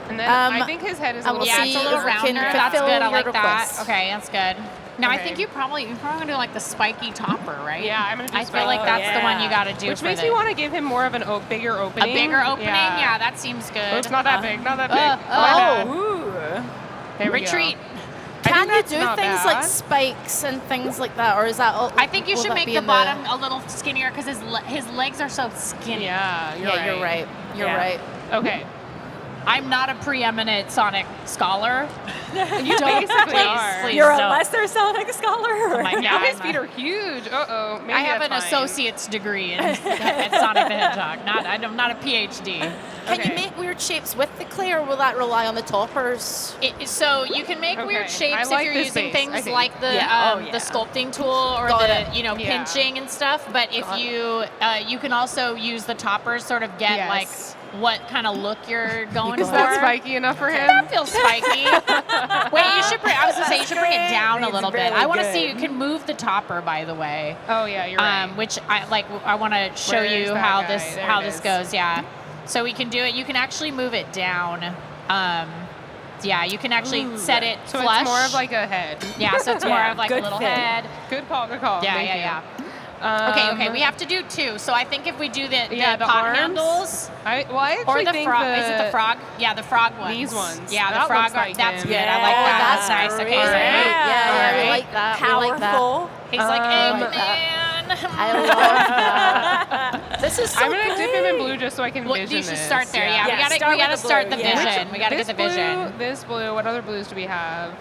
And then Um, I think his head is a and little we'll Yeah, see it's a little if we can rounder. That's fulfill good. I your like request. that. Okay, that's good. Now I Okay. think you're probably gonna do like the spiky topper, right? Yeah, I'm gonna do I feel like spiky. that's the one you got to do. Which for makes the, me want to give him more of an bigger a opening. bigger opening. Yeah, that seems good. Oh, it's not that big. Not that big. oh. My bad. Ooh. There we go. Retreat. I think Can you that's do not things like bad. spikes and things like that, or is that all? I think you will should that make be the in bottom a little skinnier because his legs are so skinny. Yeah, You're right. You're Yeah. right. Okay. I'm not a preeminent Sonic scholar. You basically please, are. please. You're a don't. lesser Sonic scholar? Oh my Now God, his feet are huge. Uh-oh. Maybe I have an that's fine. associate's degree in at Sonic the Hedgehog. I'm not a PhD. Can Okay. you make weird shapes with the clay, or will that rely on the toppers? So you can make weird Okay, shapes I if like you're this using base, things I think. like the Yeah. Oh, yeah. the sculpting tool or Got the it. you know Yeah. pinching and stuff. But if you can also use the toppers, sort of get Yes. like what kind of look you're going Is for. Is that spiky enough for him? That feels spiky. Wait, you should bring. I was gonna say you should bring it down a It's little bit. really I want to see. You good. can move the topper, by the way. Oh, yeah, you're right. Which I like. I want to show Where is you that how guy? this There how it this is. goes. Yeah. So we can do it. You can actually move it down. Yeah, you can actually set it So flush. it's more of like a head. Yeah, so it's more Yeah, of like a good little fit. head. Good call, good call. Yeah, Thank yeah, you. yeah. Okay, we have to do two. So I think if we do the the pot arms? handles I or actually the think frog. Is it the frog? Yeah, the frog ones. These ones. Yeah, the That frog. looks like That's him. good. Yeah. I like Oh, that. that's That's nice. great. Okay, so Yeah, All we right. like that. We like that. Powerful. he's like, Um, Eggman. I love that. This is so I'm gonna dip him in blue just so I can Well, vision you should this. start there. Yeah, Yeah, we gotta start with the start the blue, yeah. vision. We gotta get This the vision. blue, this blue. What other blues do we have?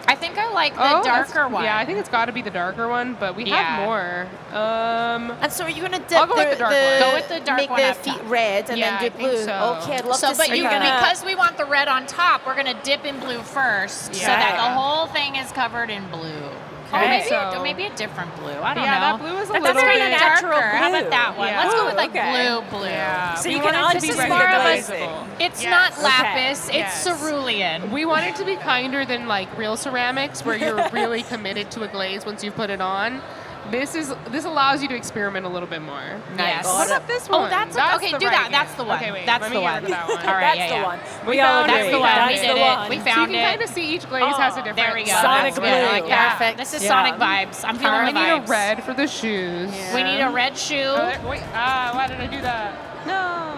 I think I like the that's- darker one. Yeah, I think it's got to be the darker one, but we Yeah. have more. And so are you gonna dip I'll go with the dark one. Go with the dark make one the up feet top. red and Yeah, then I do think blue? so. Okay, I'd love So, to but see you that. because we want the red on top, we're gonna dip in blue first, so that the Yeah. whole thing is covered in blue. Or Okay. maybe, So- maybe a different blue. I don't Yeah, know. that blue is a That's little kind bit of natural darker. How blue. about that one? Yeah. Let's go with like Okay. blue. Yeah. So we you want can it to this be is more of recognizable. It's Yes. not Okay. lapis. It's Yes. cerulean. We want it to be kinder than like real ceramics, where you're really committed to a glaze once you put it on. This allows you to experiment a little bit more. Yes. What about this Oh, one? that's okay. the Do right that. That's the one. Okay, wait. That's let the me one. get rid of that one. All right. That's yeah, the yeah. one. We all found agree. That's the one. That's We the did one. it. We So you found can it. kind of see each glaze has a different. There we go. Sonic That's blue. good. I like that. Perfect. This is Yeah. Sonic vibes. I'm feeling I the need a vibes. red for the shoes. We need a red shoe. Wait, why did I do that? No.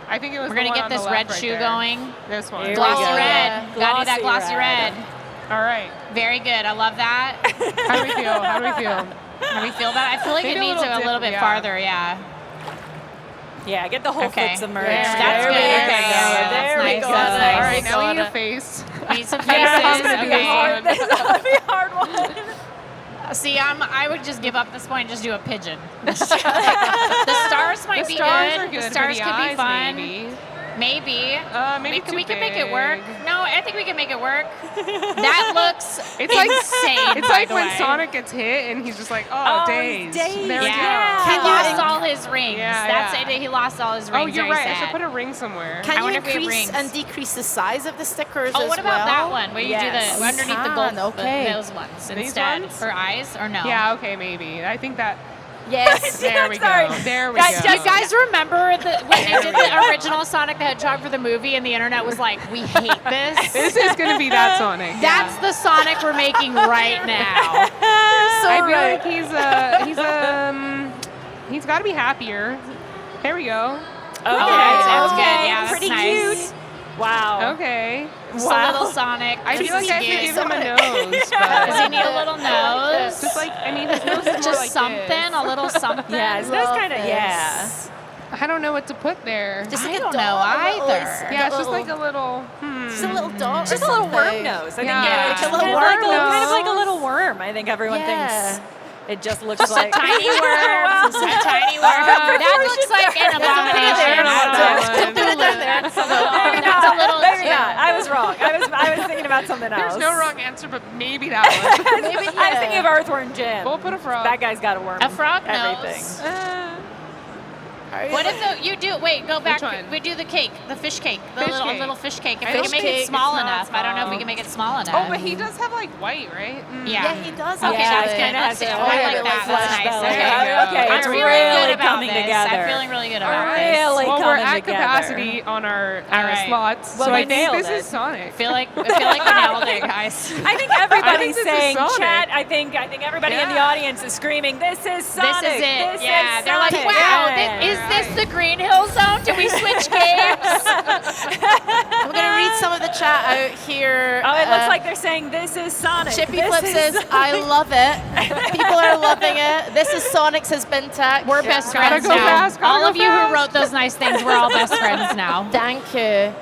I think it was We're the gonna one get on this the red left right shoe there. going. This one. Here we Glossy go. red. Gotta need that Glossy glossy red. red. All right. Very good. I love that. How do we feel? How do we feel? Can we feel that? I feel like Maybe it a needs little a little dip, bit yeah. farther. Yeah. Yeah, get the whole Okay. foot submerged. Yeah, That's There good. we Okay, go. yeah, There that's we nice. go. That's nice. All right, now we need Soda. a face. We need some Yeah, faces. this is gonna be Okay. hard. This is gonna be a hard one. See, I would just give up this point and just do a pigeon. The stars might The be stars good. are good The for stars the could eyes, be fun. Maybe. Maybe. Maybe we too can make it big. work. No, I think we can make it work. That looks It's like insane. It's by like the when way. Sonic gets hit and he's just like, oh, days. There we go. He Can you lost inc- all his rings. Yeah, That's yeah. it. He lost all his rings. Oh, you're very right. I sad. should put a ring somewhere. I Can you wonder if we have increase rings. and decrease the size of the stickers Oh, as what about that well? one where you Yes. do the underneath the Can, gold? okay. Those ones These instead ones? for eyes or no? Yeah, okay, maybe. I think that. Yes. There we Sorry. go. There we Guys, go. You guys remember when they did the original Sonic the Hedgehog for the movie and the internet was like, we hate this? This is going to be that Sonic. That's the Sonic we're making right now. So I feel right. like he's got to be happier. There we go. Okay, that's good. okay, Yeah, that's pretty nice. cute. Wow. Okay. Just a Wow. little Sonic. I feel like I should give him a Sonic. nose, Does he but need a little nose? just like his nose is more Just like something, this. a little something. Yes, that's kind of, Love yeah. this. I don't know what to put there. Just I like a don't dot, know a little- either. Yeah, it's just like a little. Just a little dot. Just or a little worm something. nose. I think Yeah. it's Like a little kind of worm kind of like a nose. little worm. I think everyone Yeah. thinks it just looks Just like a tiny worm. Wow. A tiny worm. That looks like an abomination. I don't know. Put it down there. That's a little. Maybe not. I was wrong. I was thinking about something else. There's no wrong answer, but maybe that one. Maybe, I was thinking of Earthworm Jim. We'll put a frog. That guy's got a worm. A frog everything. nose. What if you do? Wait, go back. Which one? We do the cake, the fish cake, the Fish little cake. little fish cake. If I we don't can make think it it's small not enough, I don't know if we small. can make it small enough. Oh, but he does have like white, right? Yeah, he does. Okay, Yeah, that's it good. kinda Let's has see. a- I oh, like yeah, that. like That's flesh nice. belly. Okay. Okay, I'm it's feeling really good about coming this. together. I'm feeling really good about Really this. Well, we're coming at together. capacity on our All right. slots, Well, so we I think nailed this it. is Sonic. I feel like we nailed it, guys. I think everybody's this is saying Sonic. chat. I think everybody in the Yeah. audience is screaming, "This is Sonic. This is it. This Yeah, is they're like, Sonic." wow, Yeah. is this the Green Hill Zone? Did we switch games? I'm going to read some of the chat out here. Oh, it looks like they're saying, "This is Sonic." Chippy This Flip is says, Sonic." I love it. People are loving it. This is Sonic, says Bintac. We're best Gotta friends go now. fast, gotta All go of you fast. who wrote those nice things, we're all best friends now. Thank you.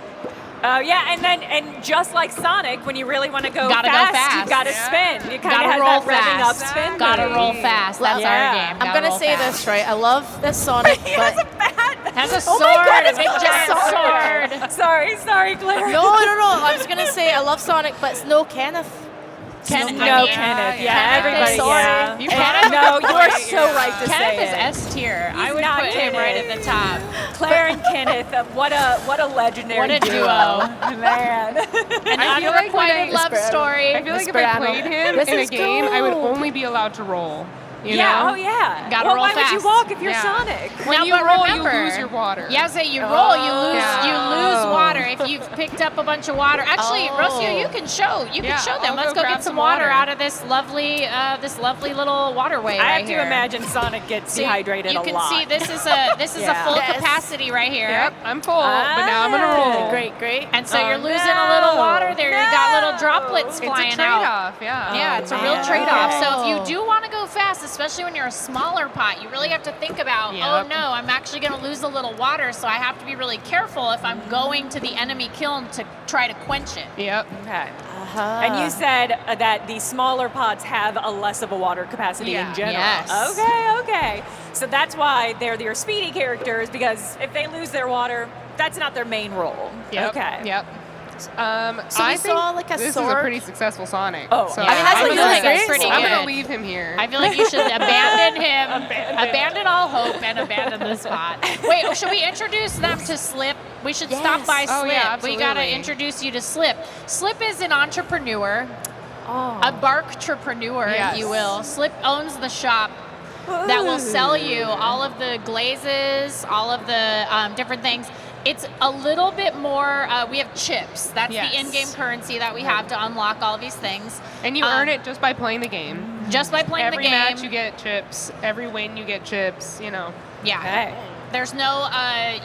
Oh yeah, and just like Sonic, when you really want to go Gotta go fast, fast. you've got to Yeah. spin. You kind Gotta of have roll that revving up fast. spin. Gotta roll thing. fast. That's Yeah. our game. I'm Gotta going to roll say fast. this, right? I love this Sonic, He has a but... bat. Has a Oh sword, my God, a it's big got a giant sword. Sorry, Claire. No. I was going to say I love Sonic, but it's no Kenneth. Kenneth, No, I mean, Kenneth. Yeah, Kenneth, everybody. sorry. Yeah. You And- no, you are Right, so yeah. right to Kenneth say is it. S tier. I He's would not put him right Kenneth. at the top. Claire and Kenneth, what a legendary What a duo. Man. An I feel like when unrequited I- love story. I feel like if Whisper I Animal. played him This in a is game, I would cool. only be allowed to roll. You yeah, know? oh yeah. Gotta well, roll why would you fast. walk if you're Yeah. Sonic? When Now, you but roll, remember, you lose your water. Yeah, so you roll, you lose, Yeah. you lose water. If you've picked up a bunch of water, actually, Oh. Rocio, you can show. You Yeah, can show them. I'll Let's go go grab get some some water water. out of this lovely little waterway I right have to here. imagine Sonic gets So dehydrated you a can lot. see this is a Yeah. full Yes. capacity right here. Yep, I'm full, but now I'm gonna roll. Great. And so Oh, you're losing a little no. water there. You got little droplets It's a flying out. trade-off, yeah. Yeah, it's a real man. trade-off. So if Oh. you do want to go fast, especially when you're a smaller pot, you really have to think about, Yep. oh no, I'm actually going to lose a little water, so I have to be really careful if I'm going to the enemy kiln to try to quench it. Yep. Okay. Uh-huh. And you said that the smaller pots have a less of a water capacity Yeah. in general. Yes. Okay. So that's why they're your speedy characters, because if they lose their water, that's not their main role. Yep. Okay. Yep. So I we think saw, like, a this is a sword. pretty successful Sonic. Oh, so I mean, that's I what feel really like that's great. pretty I'm good. gonna leave him here. I feel like you should abandon him, abandon all hope, and abandon the spot. Wait, should we introduce them to Slip? We should stop Yes. by Oh, Slip. yeah, We got to absolutely. introduce you to Slip. Slip is an entrepreneur, a bark-trepreneur, if you Yes. will. Slip owns the shop that will sell you all of the glazes, all of the different things. It's a little bit more, we have chips. That's Yes. the in-game currency that we have to unlock all these things. And you earn it just by playing the game. Just by playing Every the game. match you get chips. Every win you get chips. You know. Yeah. Okay. There's no,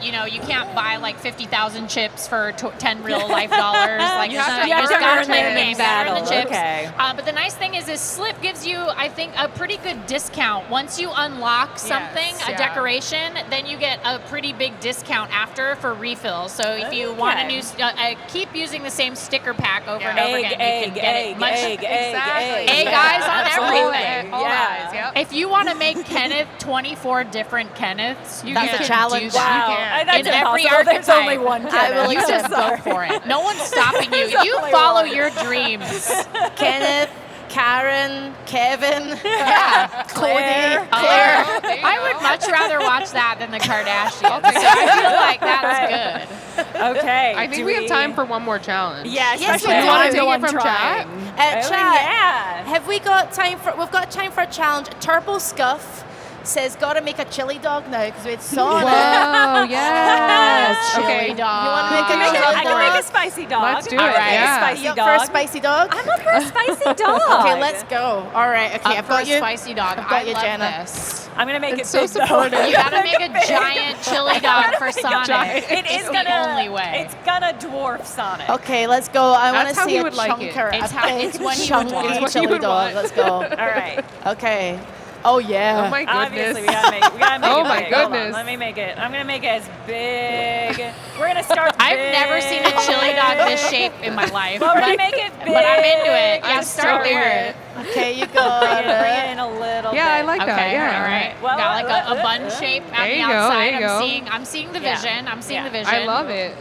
you can't buy like 50,000 chips for 10 real life dollars. Like You there's have no- to you just earn gotta them play the in game, you gotta earn the battle. chips. Okay. But the nice thing is Slip gives you, I think, a pretty good discount. Once you unlock something, a yeah. decoration, then you get a pretty big discount after for refills. So if you want to Okay. keep using the same sticker pack over and Yeah. over Egg, again, you can get it much. Exactly. Egg eyes on Absolutely. everything. All Yeah. eyes, yep. If you want to make Kenneth 24 different Kenneths, You that's can can challenge. do that. Wow. can. That's In every impossible. There's archetype. only one I Kenneth. will You just go Sorry. for it. No one's stopping you. There's You only follow one. your dreams. Kenneth, Karen, Kevin, Yeah. Cody, Claire. Claire. Oh, there you I go. would much rather watch that than the Kardashians. I'll take So I feel like that's good. Okay. I think we have time for one more challenge. Yeah, Yes, especially we if do. you want You to go wanna on take it from trying. chat? Oh, Chat. yeah. Have we got time for? We've got time for a challenge. Turbo Scuff says, "Gotta make a chili dog now because we had sauna." Whoa, yes. Chili Okay. dog. You wanna make I a can make chili a- I can make dog? a spicy dog. Let's do All it. right. Yeah. Spicy You up dog. for a spicy dog? I'm up for a spicy dog. Okay, let's go. All right. Okay, Up I've for a got you. spicy dog. I've got I you, love Jenna. this. I'm gonna make It's it so big, though. supportive. You gotta make a giant chili dog for Sonic. giant. It is It's the gonna. only way. It's gonna dwarf Sonic. Okay, let's go. I want That's to how see he a would like it. chunker. It's a how- big it's what he would chunky want. It's what he chili would dog. want. Let's go. All right. Okay. Oh yeah. Oh my goodness. Obviously, we gotta make it Oh my big. Hold on, goodness. let me make it. I'm gonna make it as big. We're gonna start. I've big. never seen a chili dog this shape in my life. But we're gonna make it big. But I'm into it. Yeah, I'm start so there. Okay, you Bring got it it. in a little. Yeah, I bit. like that. Okay, Yeah. all right. Well, Got like a bun shape on There the you go, outside. there you go. I'm seeing the Yeah. vision. I'm seeing Yeah. the vision. I love it.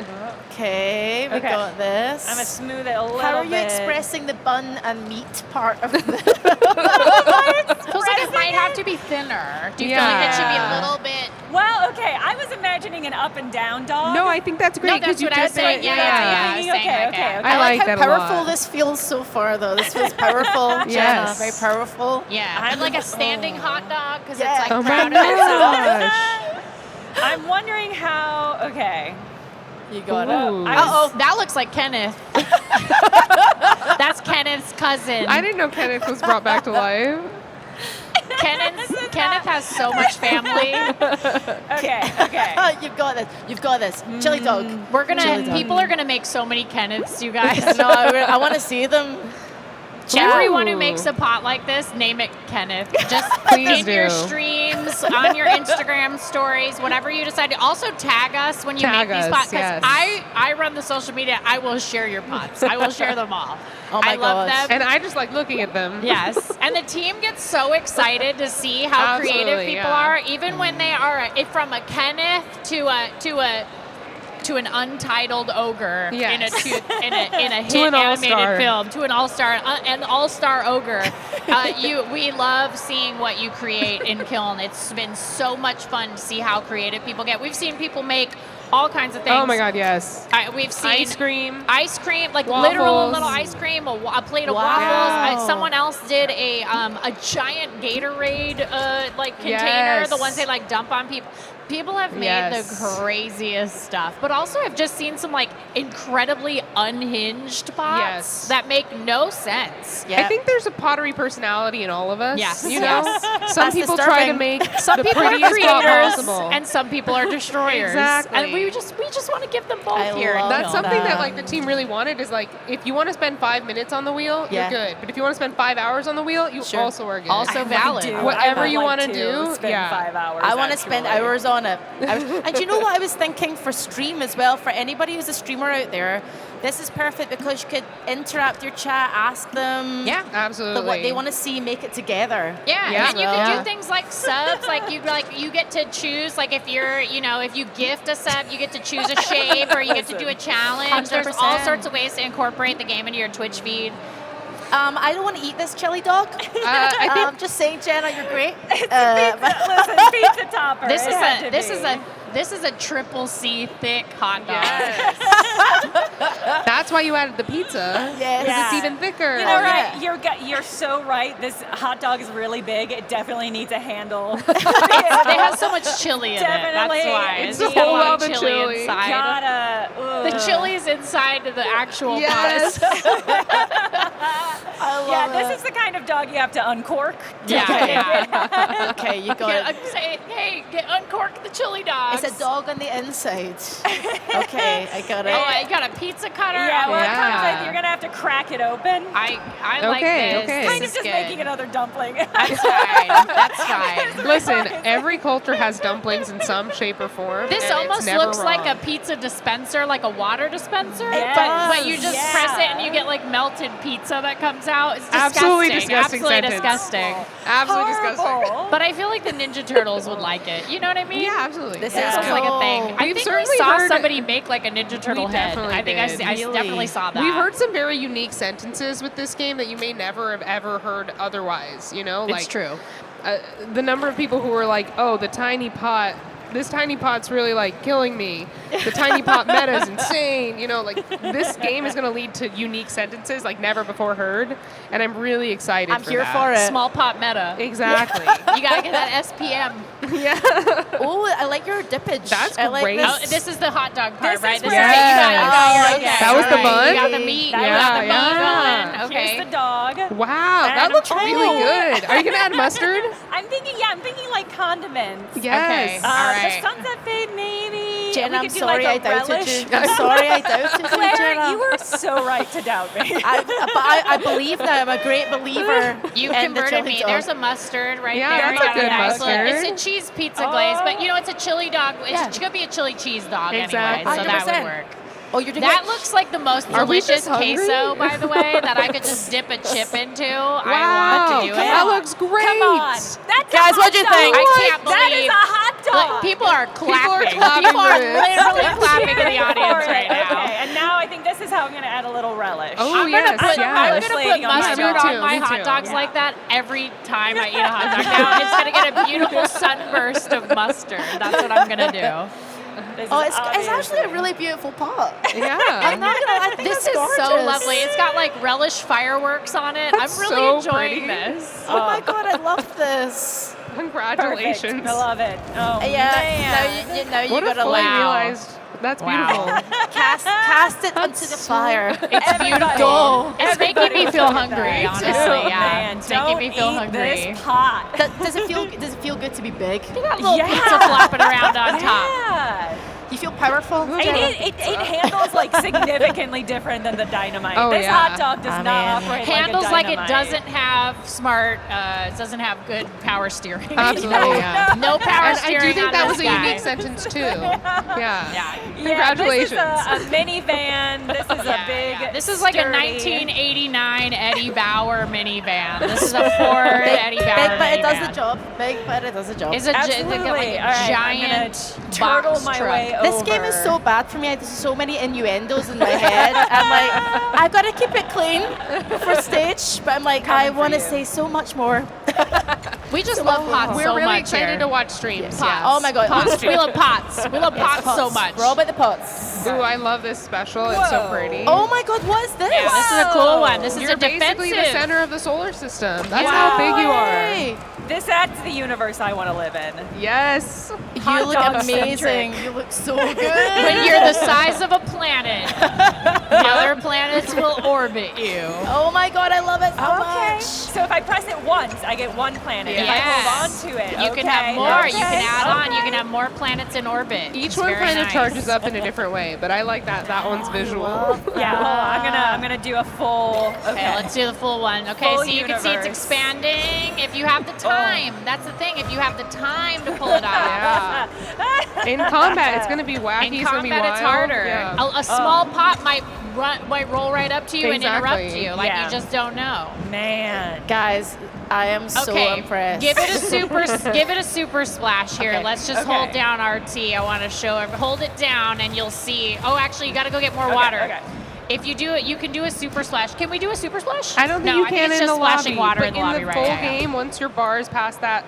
Okay, we Okay. got this. I'm gonna smooth it a little bit. How are you expressing the bun and meat part of the? Feels like it might have to be thinner. Do you feel like it should be a little bit? Well, okay. I was imagining an up and down dog. No, I think that's great that's because you what I just was saying. did. Yeah. Okay, Saying, okay. I like how that a powerful lot. this feels so far, though. This feels powerful, Jenna. Yes. Very powerful. Yeah, I'm like a standing hot dog because Yeah. it's like Oh my proud of itself. gosh. I'm wondering how. Okay. You got Ooh. it. Oh, that looks like Kenneth. That's Kenneth's cousin. I didn't know Kenneth was brought back to life. Kenneth has so much family. Okay. You've got this. You've got this. Chili dog. We're Chili gonna. dog. People are gonna make so many Kenneths, you guys. No, I want to see them. Everyone who Ooh. makes a pot like this, name it Kenneth. Just Please in your do. streams, on your Instagram stories, whatever you decide to. Also tag us when you Tag make these us, pots. yes. I run the social media. I will share your pots. I will share them all. Oh my I love gosh. them. And I just like looking at them. Yes, and the team gets so excited to see how creative Absolutely, people yeah. are, even when they are from a Kenneth to an untitled ogre Yes. in a To hit an animated all-star. film, to an all-star ogre. We love seeing what you create in Kiln. It's been so much fun to see how creative people get. We've seen people make all kinds of things. Oh my God, yes. We've seen Ice cream. like Waffles. literal little ice cream, a plate of Wow. waffles. Someone else did a giant Gatorade container, Yes. the ones they like dump on people. People have made Yes. the craziest stuff, but also I've just seen some like incredibly unhinged pots Yes. that make no sense. Yeah. I think there's a pottery personality in all of us. Yes. You know? Yes. Some That's people try to disturbing. make Some the people are prettiest pot creators, possible. and some people are destroyers. Exactly. And we just want to give them both I here. love That's Kiln. something that like the team really wanted is like if you want to spend 5 minutes on the wheel, Yeah. you're good. But if you want to spend 5 hours on the wheel, you Sure. also are good. Also valid. Whatever you want wanna do, Spend yeah. 5 hours. I want to spend actually. hours on it. And do you know what I was thinking for stream as well? For anybody who's a streamer out there, this is perfect because you could interact with your chat, ask them Yeah. Absolutely. what they want to see, make it together. Yeah, Yeah. and you Yeah. can do things like subs, you get to choose if if you gift a sub, you get to choose a shape or you get to do a challenge. There's all 100%. sorts of ways to incorporate the game into your Twitch feed. I don't want to eat this chili dog. I think I'm just saying, Jenna, you're great. Listen, pizza topper. This it had to be. this is a triple C thick hot dog. that's why you added the pizza. Yes. Because it's Yeah. even thicker. You know, Oh, right? yeah. You're so right. This hot dog is really big. It definitely needs a handle. It has so much chili in it. Definitely. That's why. It's It's a got a whole lot of other chili chili. inside. Gotta. The chili's inside of the actual Yes. pot. I love Yeah, it. this is the kind of dog you have to uncork. Yeah. Okay, you got it. Uncork the chili dogs. It's a dog on the inside. Okay, I got it. Oh, I got a pizza cutter. Yeah, well, it comes Yeah. with, you're gonna have to crack it open. I like Okay, this. okay. This Kind of is just good. making another dumpling. That's fine. That's fine. Listen, every culture has dumplings in some shape or form. This and it's almost never looks like a wrong. pizza dispenser, like a water dispenser. It But does, you just yeah. press it and you get like melted pizza that comes out. It's disgusting. Absolutely disgusting Absolutely sentence. disgusting. Absolutely disgusting. Horrible. But I feel like the Ninja Turtles would like it. You know what I mean? Yeah, absolutely. This This is sounds like a thing. I We've think we certainly saw heard- somebody make like a Ninja Turtle head. definitely I think I, did. see, I Really? definitely saw that. We've heard some very unique sentences with this game that you may never have ever heard otherwise, you know? It's true. The number of people who were like, oh, the tiny pot, this tiny pot's really like killing me. The tiny pot meta is insane. You know, like this game is going to lead to unique sentences like never before heard. And I'm really excited I'm for here that. for it. Small pot meta. Exactly. You gotta get that SPM. Yeah. Oh, I like your dippage. That's I like great. this. Oh, this is the hot dog part, This right? is This where- is Yes. you got your, Oh, okay. yes. That was the All right. bun? You got the meat. That You was got the the meat bun. going. Okay. Here's the dog. Wow, that And looks a really troll. good. Are you going to add mustard? I'm thinking like condiments. Yes. All right. The sunset fade, maybe. Jen, We I'm could do sorry like a I doubted relish. you. I'm sorry I doubted you, Claire, Jenna. you were so right to doubt me. I believe that. I'm a great believer. You in the converted chili me. dog. There's a mustard right Yeah, there. that's You a got good nice mustard. little- It's a cheese pizza glaze, but you know, it's a chili dog. Yeah. It could be a chili cheese dog Exactly. anyway, so that 100%. would work. Oh, you're doing That it. looks like the most Are we delicious just hungry? queso, by the way, that I could just dip a chip into. I Wow, want to do it. that looks great. Come on. That's Guys, a what'd you hot think? dog. I can't That is believe- a hot dog. Look, people are clapping. clapping People are for this. literally clapping in the audience For it. right now. Okay, and now I think this is how I'm going to add a little relish. Oh, I'm yes, gonna put, yes. I'm Relish gonna lady put on my mustard dog. on my Me hot too. dogs Yeah. like that every time I eat a hot dog now. It's gonna get a beautiful sunburst of mustard. That's what I'm gonna do. Oh, it's actually a really beautiful pot. Yeah. I'm not gonna. I think This that's is so gorgeous. lovely. It's got like relish fireworks on it. That's I'm really so enjoying pretty. this. Oh my god, I love this. Congratulations. Perfect. I love it. Oh, Yeah. man. Now you What if gotta I like realized that's Wow. beautiful. cast it onto the fire. It's beautiful. Go. It's making me feel hungry, honestly. Oh, Yeah, man, it's making me feel don't eat hungry. this pot. Does it feel good to be big? Got a little Yeah. pizza flopping around on top. Yeah. You feel powerful? It handles like significantly different than the dynamite. Oh, this yeah. hot dog does I not mean, operate Handles like like a it dynamite. doesn't have smart, it doesn't have good power steering. Absolutely, yeah. No power And I steering do think on that this was a guy. unique sentence too. Yeah. Yeah. Congratulations. Yeah, this is a minivan. This is a big. Yeah. This is like a sturdy- 1989 Eddie Bauer minivan. This is a Ford Eddie Bauer Big, but it does minivan. the job. Big, but it does the job. It's a, Absolutely. like a All right, I'm giant gonna turtle box my truck. way This game is over. so bad for me. There's so many innuendos in my head. I'm like, I've got to keep it clean for stage, but I'm like, I Coming for want to you. say so much more. We just love pots We're so really much excited here. to watch streams. Pots. Yes. Oh my god, Pots. We love pots. We love pots so Pots. much. We're all about the pots. Ooh, I love this special. It's so Whoa. pretty. Oh my god, what is this? Yeah, this is a cool one. This is You're a defensive. basically the center of the solar system. That's Wow. how big you are. Hey, This adds to the universe I want to live in. Yes. you Hot look dog amazing. centric. You look so good. When you're the size of a planet, the other planets will orbit you. Oh my god, I love it so Okay. much. So if I press it once, I get one planet. If I Yes. hold on to it, You can have more. You can add on. You can have more planets in orbit. Each It's one very kind of nice. charges up in a different way, but I like that one's visual. Yeah, well, I'm gonna do a full. Okay, let's do the full one. Okay, Full so you can see it's universe. expanding if you have the time. That's the thing. If you have the time to pull it off. Yeah. In combat, it's gonna be wacky. In it's gonna be combat, wild. it's harder. Yeah. A small pot might roll right up to you and interrupt Exactly. you. Like Yeah. you just don't know. Man. Guys, I am so Okay, impressed. give it a super splash here. Okay. Let's just hold down RT. I want to show it. Hold it down and you'll see. Oh, actually, you got to go get more water. Okay. If you do it, you can do a super splash. Can we do a super splash? I don't think no, you I can think it's in just the splashing lobby, water but in the lobby, the right? full Yeah, yeah. game, once your bar is past that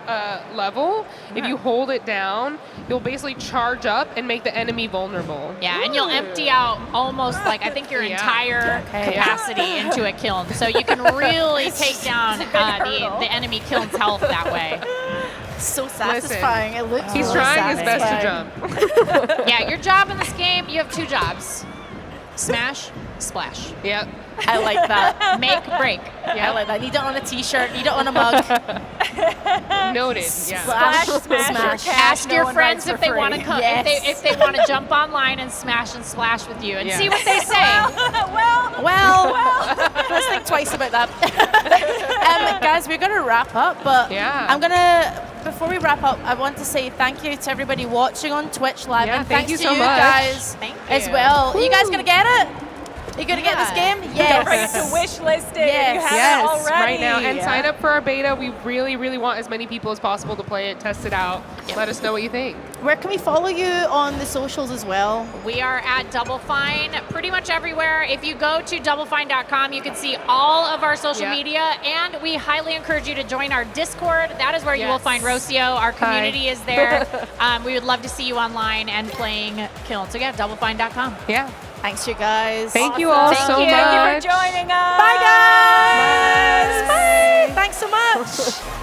level, if you hold it down, you'll basically charge up and make the enemy vulnerable. Yeah, and you'll empty out almost like I think your Yeah. entire Okay. capacity into a kiln, so you can really take down the enemy kiln's health that way. so satisfying. It looks He's really trying his best to satisfying. jump. Yeah, your job in this game, you have two jobs: smash, splash, Yep. I like that. make, break. I like that. Need it on a t-shirt. Need it on a mug. Noted. Yeah. Splash, Smash, smash. cash. Ask No your one friends writes if for they want to free. come, Yes. if they want to jump online and splash with you, and Yeah. see what they say. Well, let's think twice about that. Guys, we're gonna wrap up, but Yeah. before we wrap up, I want to say thank you to everybody watching on Twitch Live, Yeah, and thank thanks you to so you much. guys Thank as you. well. You guys gonna get it? You gonna get this Yeah. game? Don't Yes. forget to wish list it if you Yes. haven't Yes, already. right now. And sign up for our beta. We really, really want as many people as possible to play it, test it out. Let us know what you think. Where can we follow you on the socials as well? We are at DoubleFine pretty much everywhere. If you go to doublefine.com, you can see all of our social media, and we highly encourage you to join our Discord. That is where you will find Rocio. Our community is there. We would love to see you online and playing Kiln. So yeah, doublefine.com. Yeah. Thanks, you guys. Thank you all Thank so you. much. Thank you for joining us. Bye, guys. Bye. Thanks so much.